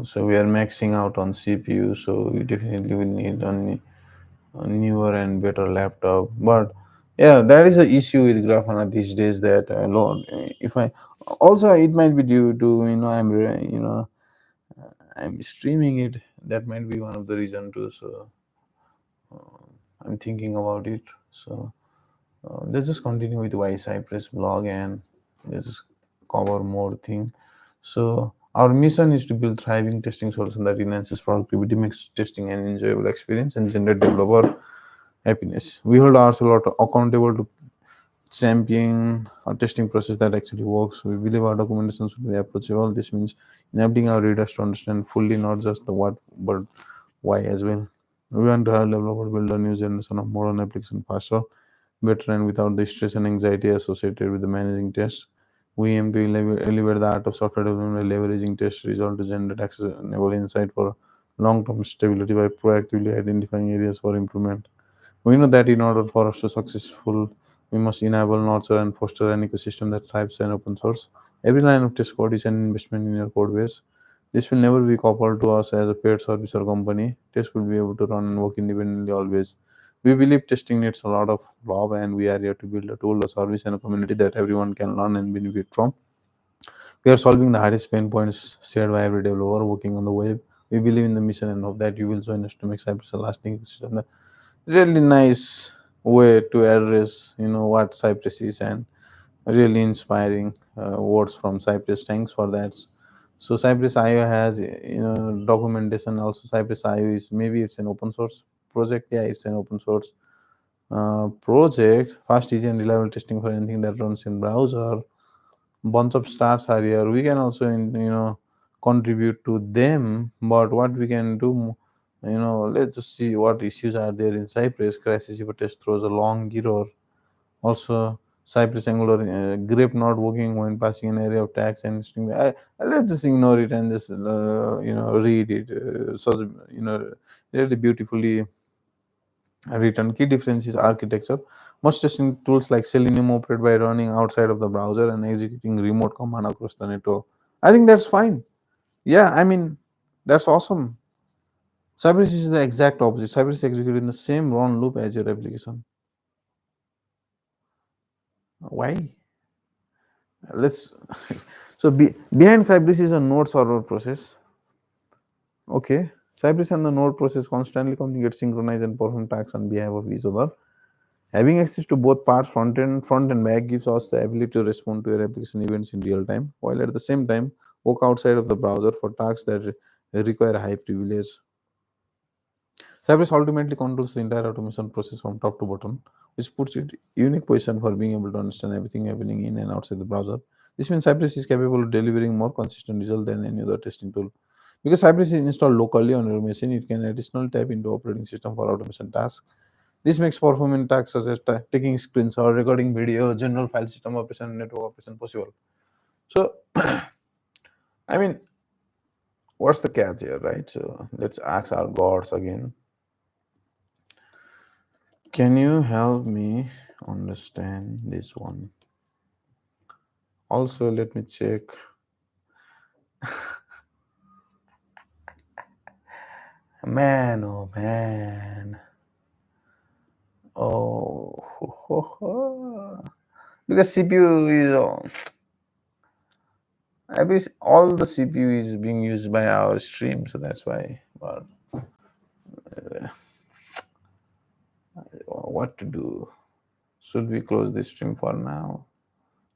so we are maxing out on CPU. So we definitely will need a newer and better laptop. But yeah, that is the issue with Grafana these days. That Lord, if I also it might be due to I'm streaming it. That might be one of the reason too. So I'm thinking about it. So let's just continue with why Cypress blog and let's just cover more thing. So our mission is to build thriving testing solution that enhances productivity, makes testing an enjoyable experience, and generate developer happiness. We hold ourselves accountable to champion a testing process that actually works. We believe our documentation should be approachable. This means enabling our readers to understand fully not just the what but why as well. We want to help developers build a new generation of modern application faster, better, and without the stress and anxiety associated with the managing tests. We aim to elevate the art of software development by leveraging test results to generate actionable insight for long-term stability by proactively identifying areas for improvement. We know that in order for us to successful, we must enable, nurture, and foster an ecosystem that thrives in open source. Every line of test code is an investment in your code base. This will never be coupled to us as a paid service or company. Tests will be able to run and work independently always. We believe testing needs a lot of love, and we are here to build a tool, a service, and a community that everyone can learn and benefit from. We are solving the hardest pain points shared by every developer working on the web. We believe in the mission and hope that you will join us to make Cypress a lasting system. Really nice way to address, what Cypress is, and really inspiring words from Cypress. Thanks for that. So Cypress IO has, documentation. Also, Cypress IO is, maybe it's an open source project. Yeah, it's an open source project. Fast, easy, and reliable testing for anything that runs in browser. Bunch of stars are here. We can also, contribute to them. But what we can do, let's just see what issues are there in Cypress. Crash receiver test throws a long error. Also, Cypress Angular grep not working when passing an array of tags and string. Let's just ignore it and just read it. So really beautifully written. Key difference is architecture. Most testing tools like Selenium operate by running outside of the browser and executing remote command across the network. I think that's fine. Yeah, I mean, that's awesome. Cypress is the exact opposite. Cypress executes in the same run loop as your application. Why? Let's so behind Cypress is a node server process. Okay, Cypress and the node process constantly communicate, synchronize, and perform tasks on behalf of each other. Having access to both parts, front and back, gives us the ability to respond to your application events in real time, while at the same time work outside of the browser for tasks that require high privilege. Cypress ultimately controls the entire automation process from top to bottom, which puts it in unique position for being able to understand everything happening in and outside the browser. This means Cypress is capable of delivering more consistent result than any other testing tool. Because Cypress is installed locally on your machine, it can additionally tap into operating system for automation tasks. This makes performing tasks such as taking screens or recording video, general file system operation, and network operation possible. So, I mean, what's the catch here, right? So, let's ask our gods again. Can you help me understand this one? Also, let me check. Man, oh man. Oh, because CPU is I guess all the CPU is being used by our stream, so that's why. But what to do? Should we close this stream for now?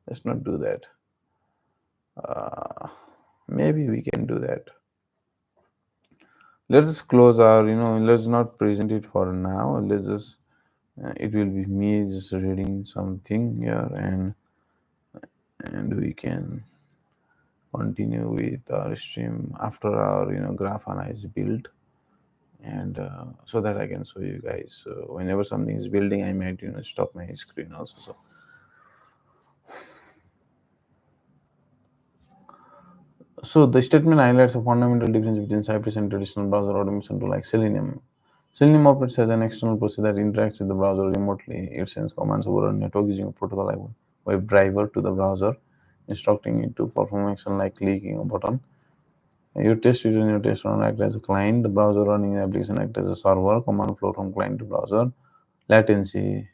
Let's not do that. Maybe we can do that. Let's just close our, let's not present it for now. Let's just, it will be me just reading something here, and we can continue with our stream after our, grafana is built, and so that I can show you guys. So whenever something is building, I might, stop my screen also. So the statement highlights a fundamental difference between Cypress and traditional browser automation tool like Selenium. Selenium operates as an external process that interacts with the browser remotely. It sends commands over a network using a protocol like WebDriver to the browser, instructing it to perform action like clicking a button. Your test user and your test runner act as a client. The browser running the application act as a server. Command flow from client to browser. Latency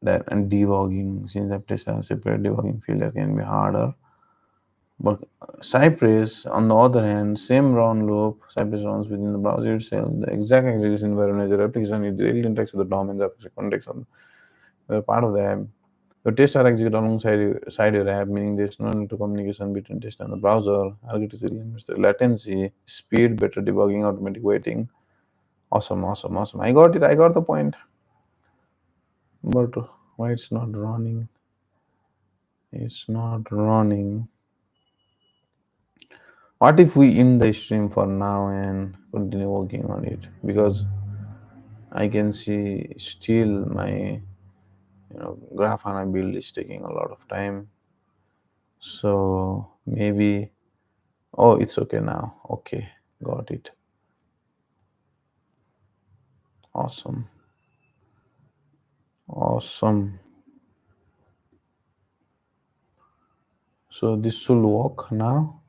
that and debugging, since the tests are separate, debugging failure can be harder. But Cypress, on the other hand, same round loop, Cypress runs within the browser itself. The exact execution environment as your application, it really interacts with the DOM and the application context of the part of the app. Your tests are executed alongside your app, meaning there's no need to communication between test and the browser. Architecture limits the latency, speed, better debugging, automatic waiting. Awesome, awesome, awesome. I got it. I got the point. But why it's not running? It's not running. What if we end the stream for now and continue working on it? Because I can see still my grafana build is taking a lot of time. So maybe, oh, it's okay now. Okay, got it. Awesome, awesome. So this should work now,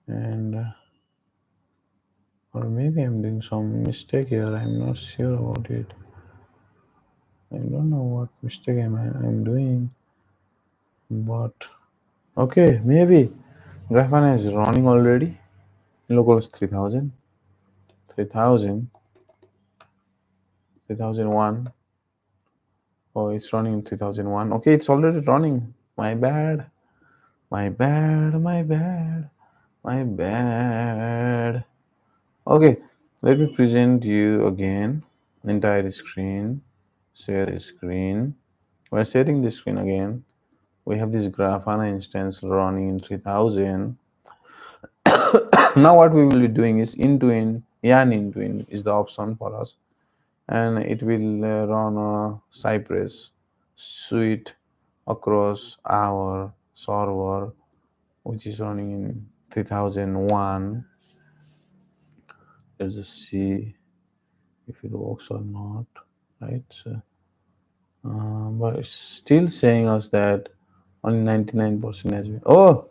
and or maybe I'm doing some mistake here. I'm not sure about it. I don't know what mistake I'm doing, but Okay, maybe grafana is running already. Locals 3000, 3000, 3001. Oh, it's running in 3001. Okay, it's already running. My bad. My bad. My bad. My bad. Okay, let me present you again. Entire screen. Share the screen. We're sharing the screen again. We have this grafana instance running in 3000. Now what we will be doing is into in yarn into in is the option for us, and it will run a cypress suite across our server, which is running in 3001. Let's just see if it works or not, right? So, but it's still saying us that only 99% has been. Oh,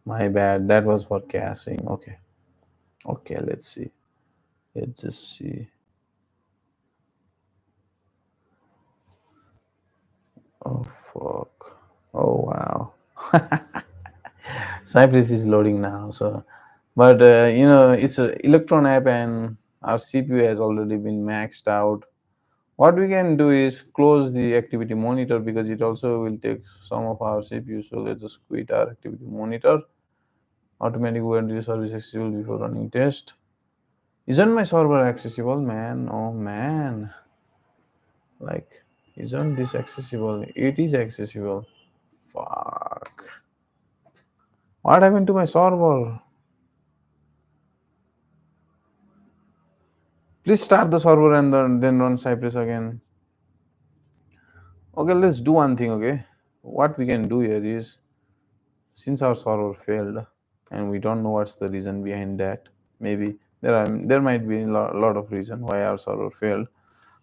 my bad. That was for caching. Okay. Okay, let's see. Let's just see. Oh, fuck. Oh, wow. Cypress is loading now. So, but it's an Electron app and our CPU has already been maxed out. What we can do is close the activity monitor because it also will take some of our CPU. So let's just quit our activity monitor. Automatic OND service accessible before running test. Isn't my server accessible, man? Oh man. Like, isn't this accessible? It is accessible. Fuck. What happened to my server? Please start the server and then run Cypress again. Okay, let's do one thing, okay? What we can do here is, since our server failed and we don't know what's the reason behind that, maybe there might be a lot of reason why our server failed.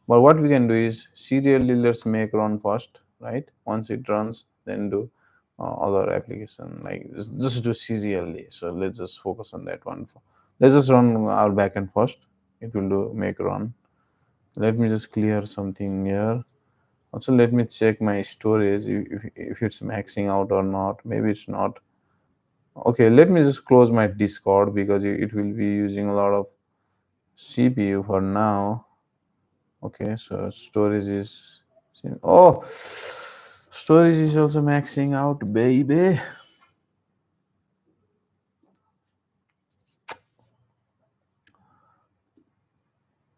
But what we can do is serially let's make run first, right? Once it runs, then do other application, like just do serially. So let's just focus on that one. Let's just run our backend first. It will do make run. Let me just clear something here. Also, let me check my storage if it's maxing out or not. Maybe it's not. Okay, let me just close my Discord because it will be using a lot of CPU for now. Okay, so storage is, oh, storage is also maxing out, baby.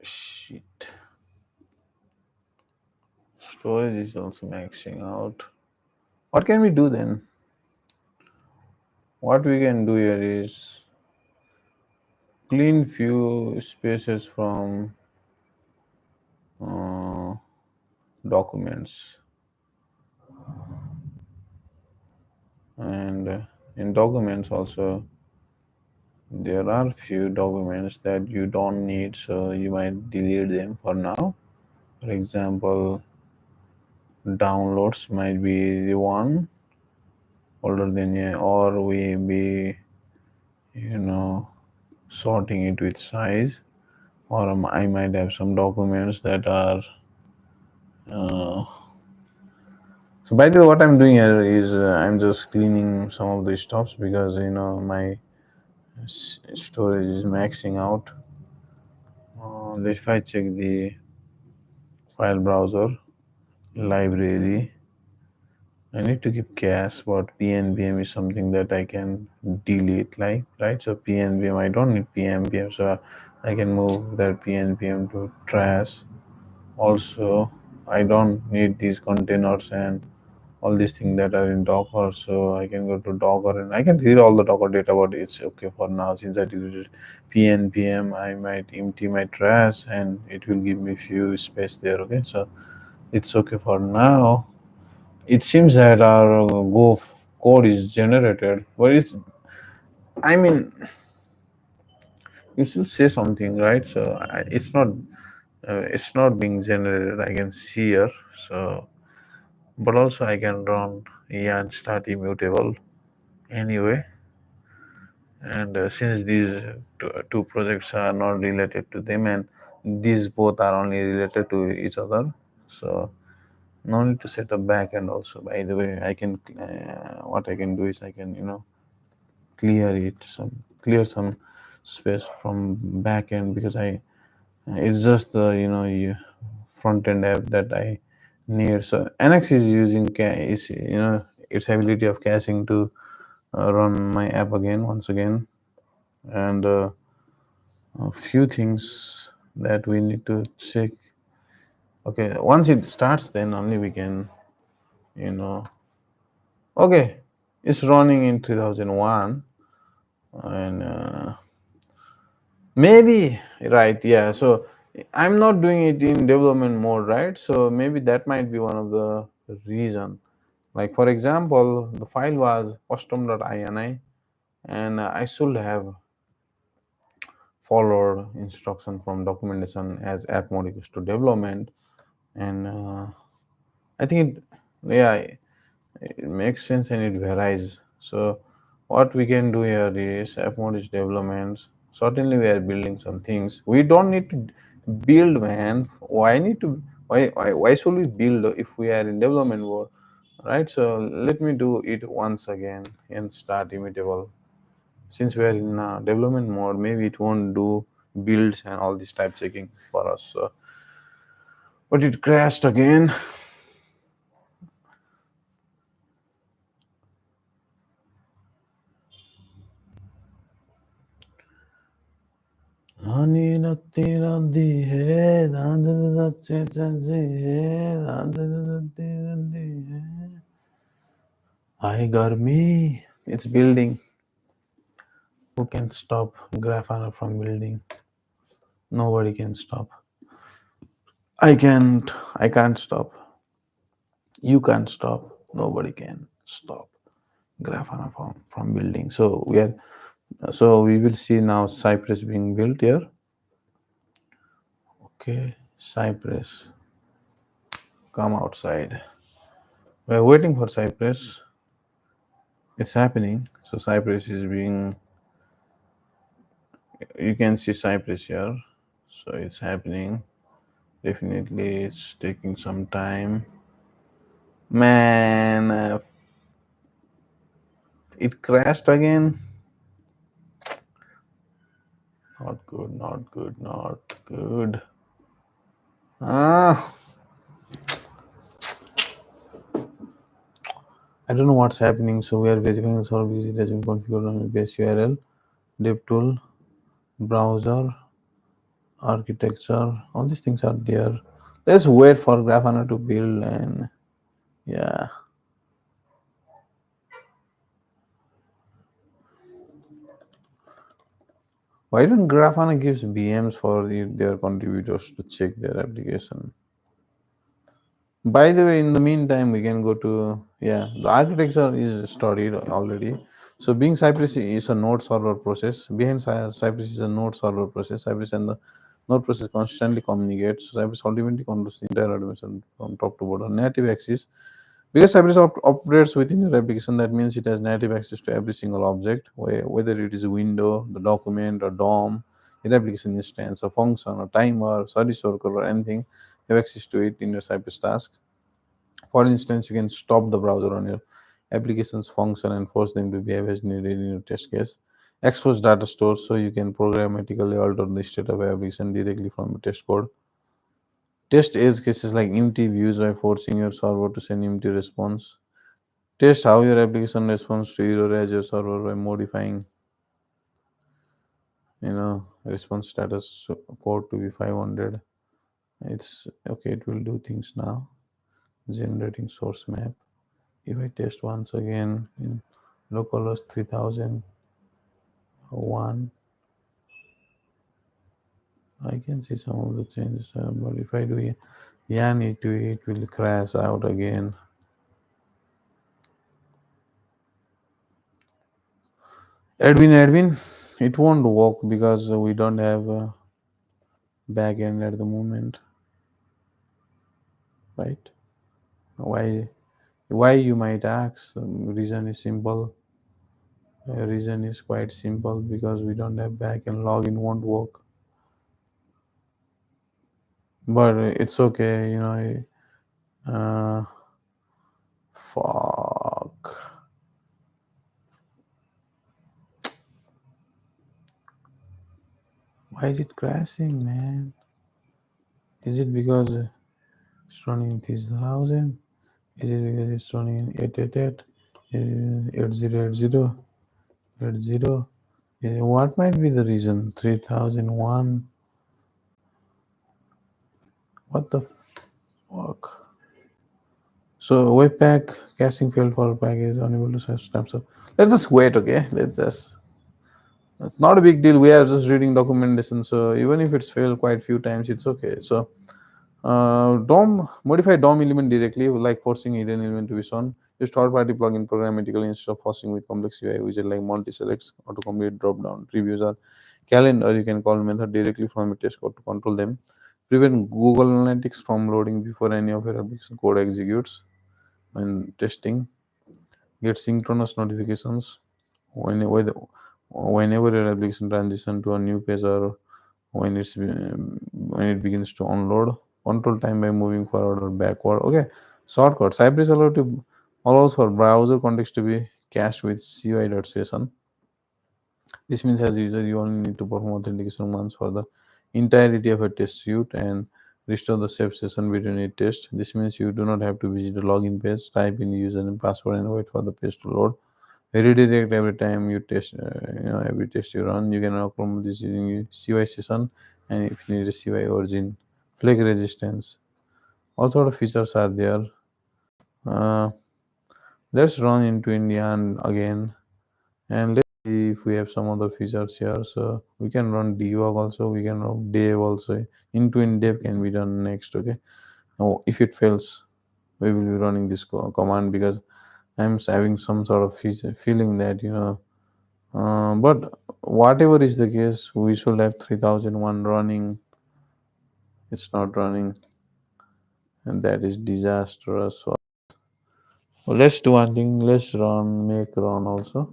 Shit, storage is also maxing out. What can we do then? What we can do here is clean few spaces from uh, documents, and in documents also there are few documents that you don't need, so you might delete them for now. For example, downloads might be the one older than, yeah, or we be, you know, sorting it with size, or I might have some documents that are uh, so by the way, what I'm doing here is I'm just cleaning some of the stuffs because my storage is maxing out. If I check the file browser library, I need to keep cache, but PNBM is something that I can delete, like, right? So PNBM, I don't need PNBM, so I can move that PNBM to trash. Also, I don't need these containers and all these things that are in Docker, so I can go to Docker and I can delete all the Docker data, but it's okay for now. Since I deleted PNBM, I might empty my trash and it will give me few space there. Okay, so it's okay for now. It seems that our Go code is generated, but I mean, you should say something, right? So it's not being generated. I can see here. So, but also I can run yarn start immutable anyway. And since these two projects are not related to them, and these both are only related to each other, so No need to set up backend also. By the way, I can what I can do is I can clear some space from backend because I it's just the front end app that I need. So NX is using is its ability of caching to run my app again once again, and a few things that we need to check. Okay, once it starts, then only we can you know okay, it's running in 2001, and maybe right, yeah. So I'm not doing it in development mode, right? So maybe that might be one of the reason. Like for example, the file was custom.ini, and I should have followed instruction from documentation as app mode equals to development, and I think yeah, it makes sense and it varies. So what we can do here is app mode is developments. Certainly we are building some things. We don't need to build, man. Why need to why should we build if we are in development mode? Right? So let me do it once again and start immutable. Since we are in development mode, maybe it won't do builds and all this type checking for us. So, but it crashed again. Honey लगती रहती है रात अच्छे चलती है रात लगती रहती है Hi Garmi, it's building. Who can stop grafana from building? Nobody can stop. I can't. I can't stop. You can't stop. Nobody can stop grafana from building. So we are. So we will see now Cypress being built here. Okay, Cypress, come outside. We are waiting for Cypress. It's happening. So Cypress is being. You can see Cypress here. So it's happening. Definitely, it's taking some time. Man, it crashed again. Not good, not good, not good. Ah, I don't know what's happening. So we are verifying the server because it has been configured on the base URL, dev tool, browser, architecture. All these things are there. Let's wait for Grafana to build and yeah. Why don't Grafana gives BMs for their contributors to check their application? By the way, in the meantime, we can go to yeah. The architecture is studied already. So being Cypress is a node server process. Behind Cypress is a node server process. Cypress and the node process constantly communicate. So Cypress ultimately controls the entire automation from top to bottom. Native access because Cypress operates within your application. That means it has native access to every single object, whether it is a window, the document, or DOM, your application instance, a function, a timer, service worker, or anything. You have access to it in your Cypress task. For instance, you can stop the browser on your application's function and force them to behave as needed in your test case. Expose data stores so you can programmatically alter the state of application directly from the test code. Test edge cases like empty views by forcing your server to send empty response. Test how your application responds to error as your server by modifying, response status code to be 500. It's okay. It will do things now. Generating source map. If I test once again in localhost 3001, I can see some of the changes. But if I do yarn it to it will crash out again. Admin, it won't work because we don't have a backend at the moment, right? Why? Why you might ask? Reason is simple. Reason is quite simple because we don't have backend. Login won't work. But it's okay. Uh, Fuck. Why is it crashing, man? Is it because it's running in 3000? Is it because it's running in 888? 8080? 80? What might be the reason? 3001? What the fuck? So Webpack caching failed for package unable to snap. So let's just wait, okay? Let's just. It's not a big deal. We are just reading documentation, so even if it's failed quite few times, it's okay. So DOM modify DOM element directly, like forcing hidden element to be shown. Use third-party plugin programmatically instead of forcing with complex UI widget like multi-selects, autocomplete, drop-down, previews, or calendar. You can call method directly from a test code to control them. Prevent Google Analytics from loading before any of your application code executes when testing. Get synchronous notifications whenever whenever your application transition to a new page or when it begins to unload. Control time by moving forward or backward. Okay, shortcut. Cypress allows for browser context to be cached with cy.session. This means as a user you only need to perform authentication once for the entirety of a test suite and restore the saved session between each test. This means you do not have to visit the login page, type in the username and password and wait for the page to load. Redirect every time you test, every test you run. You can upload this using CY session, and if you need a CY origin, flag resistance. All sort of features are there. Uh, let's run into Indian again, and let's see if we have some other features here. So we can run debug also. We can run dev also. Into in dev can be done next. Okay. Now, if it fails, we will be running this command because I'm having some sort of feeling that but whatever is the case, we should have 3001 running. It's not running, and that is disastrous. So let's do one thing. Let's run, make run also.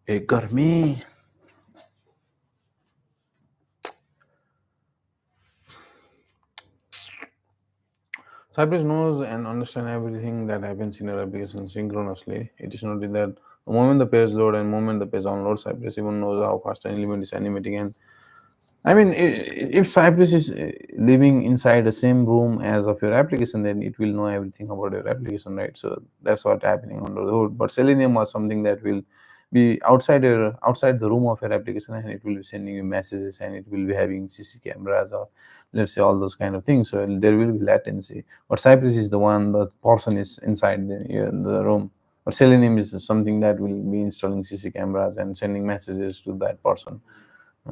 Hey, गर्मी. Cypress knows and understands everything that happens in your application synchronously. It is noted that the moment the page load and moment the page unloads, Cypress even knows how fast an element is animating. And I mean, if Cypress is living inside the same room as of your application, then it will know everything about your application, right? So that's what happening under the hood. But Selenium was something that will be outside the room of your application, and it will be sending you messages, and it will be having CC cameras or let's say all those kind of things. So there will be latency. But Cypress is the one the person is inside the room. But Selenium is something that will be installing CC cameras and sending messages to that person.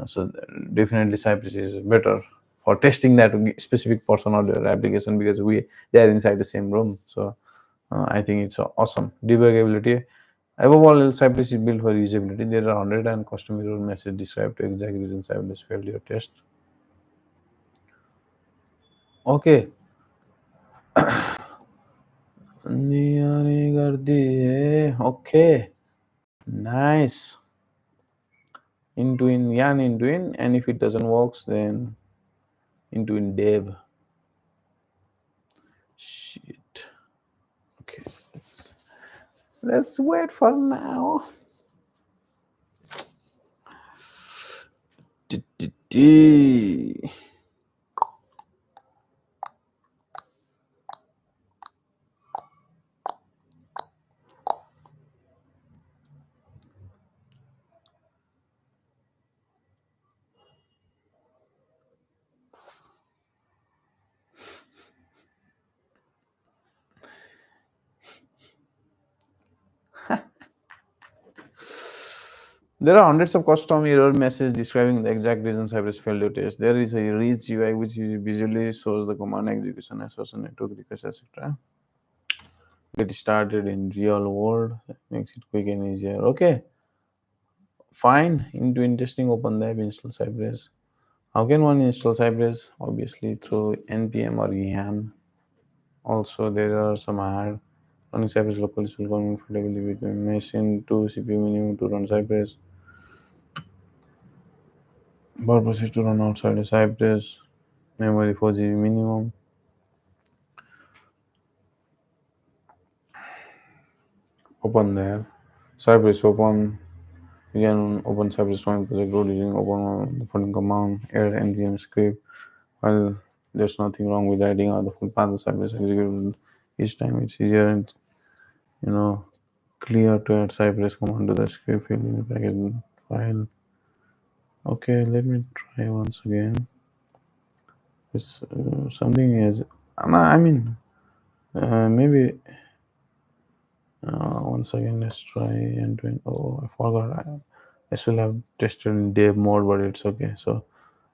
So definitely Cypress is better for testing that specific person or their application because they are inside the same room. So I think it's awesome. Debugability. Above all, Cypress is built for usability. There are 100 and custom error message described to exact reason Cypress failed your test. Okay. Okay. Nice. Into in yarn into in, and if it doesn't works, then into in dev. Shit. Okay. Let's wait for now. There are hundreds of custom error messages describing the exact reasons Cypress failed to test. There is a rich UI which visually shows the command execution associated network requests, etc. Get started in real world. That makes it quick and easier. Okay, fine. Into interesting, open the app, install Cypress. How can one install Cypress? Obviously through npm or yam. Also, there are some Running Cypress locally will comfortably with a machine 2 CPU minimum to run Cypress. Purpose is to run outside the Cypress. Memory 4 GB minimum. Open there. Cypress open. You can open Cypress One project root using open the following command add npm script. While there's nothing wrong with writing out the full path of Cypress executable each time, it's easier and you know clear to add Cypress command to the script field in the package file. Okay, let me try once again. It's something is. No, I mean, maybe once again. Let's try and doing. Oh, I forgot. I should have tested in dev mode, but it's okay. So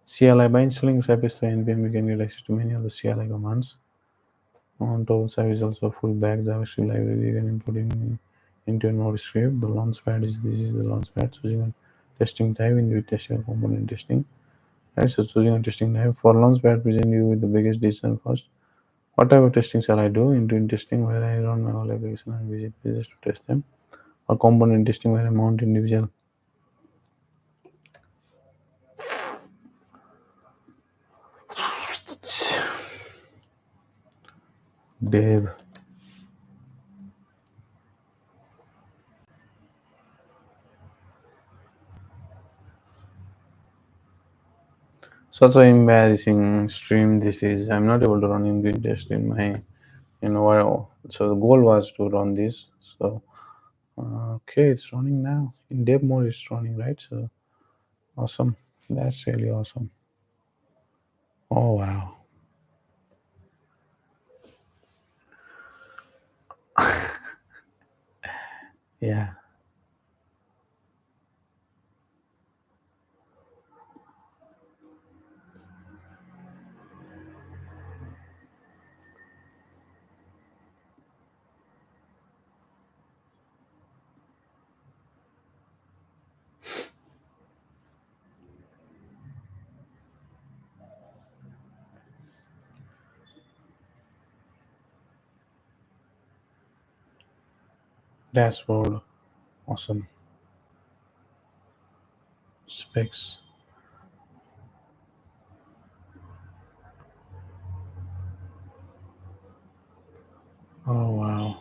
CLI by installing Cypress through npm, you can get access to many of the CLI commands. On top of Cypress is also a full back JavaScript library you can import into a node script. The launchpad is this is the launchpad. Choosing a testing type in your testing or component testing. Right, so choosing a testing type for launchpad present you with the biggest decision first. What type of testing shall I do? Into testing where I run my whole application and visit pages to test them, or component testing where I mount individual dev. Such an embarrassing stream this is. I'm not able to run in test in my so the goal was to run this. So okay, it's running now. In dev mode it's running, right? So awesome. That's really awesome. Oh wow. Yeah. Dashboard. Awesome. Specs. Oh wow.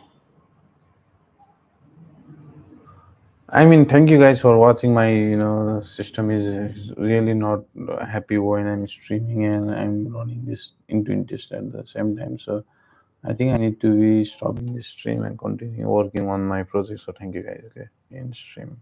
I mean, thank you guys for watching. My system is really not happy when I'm streaming and I'm running this into test at the same time. So I think I need to be stopping this stream and continue working on my project. So thank you guys. Okay, in stream.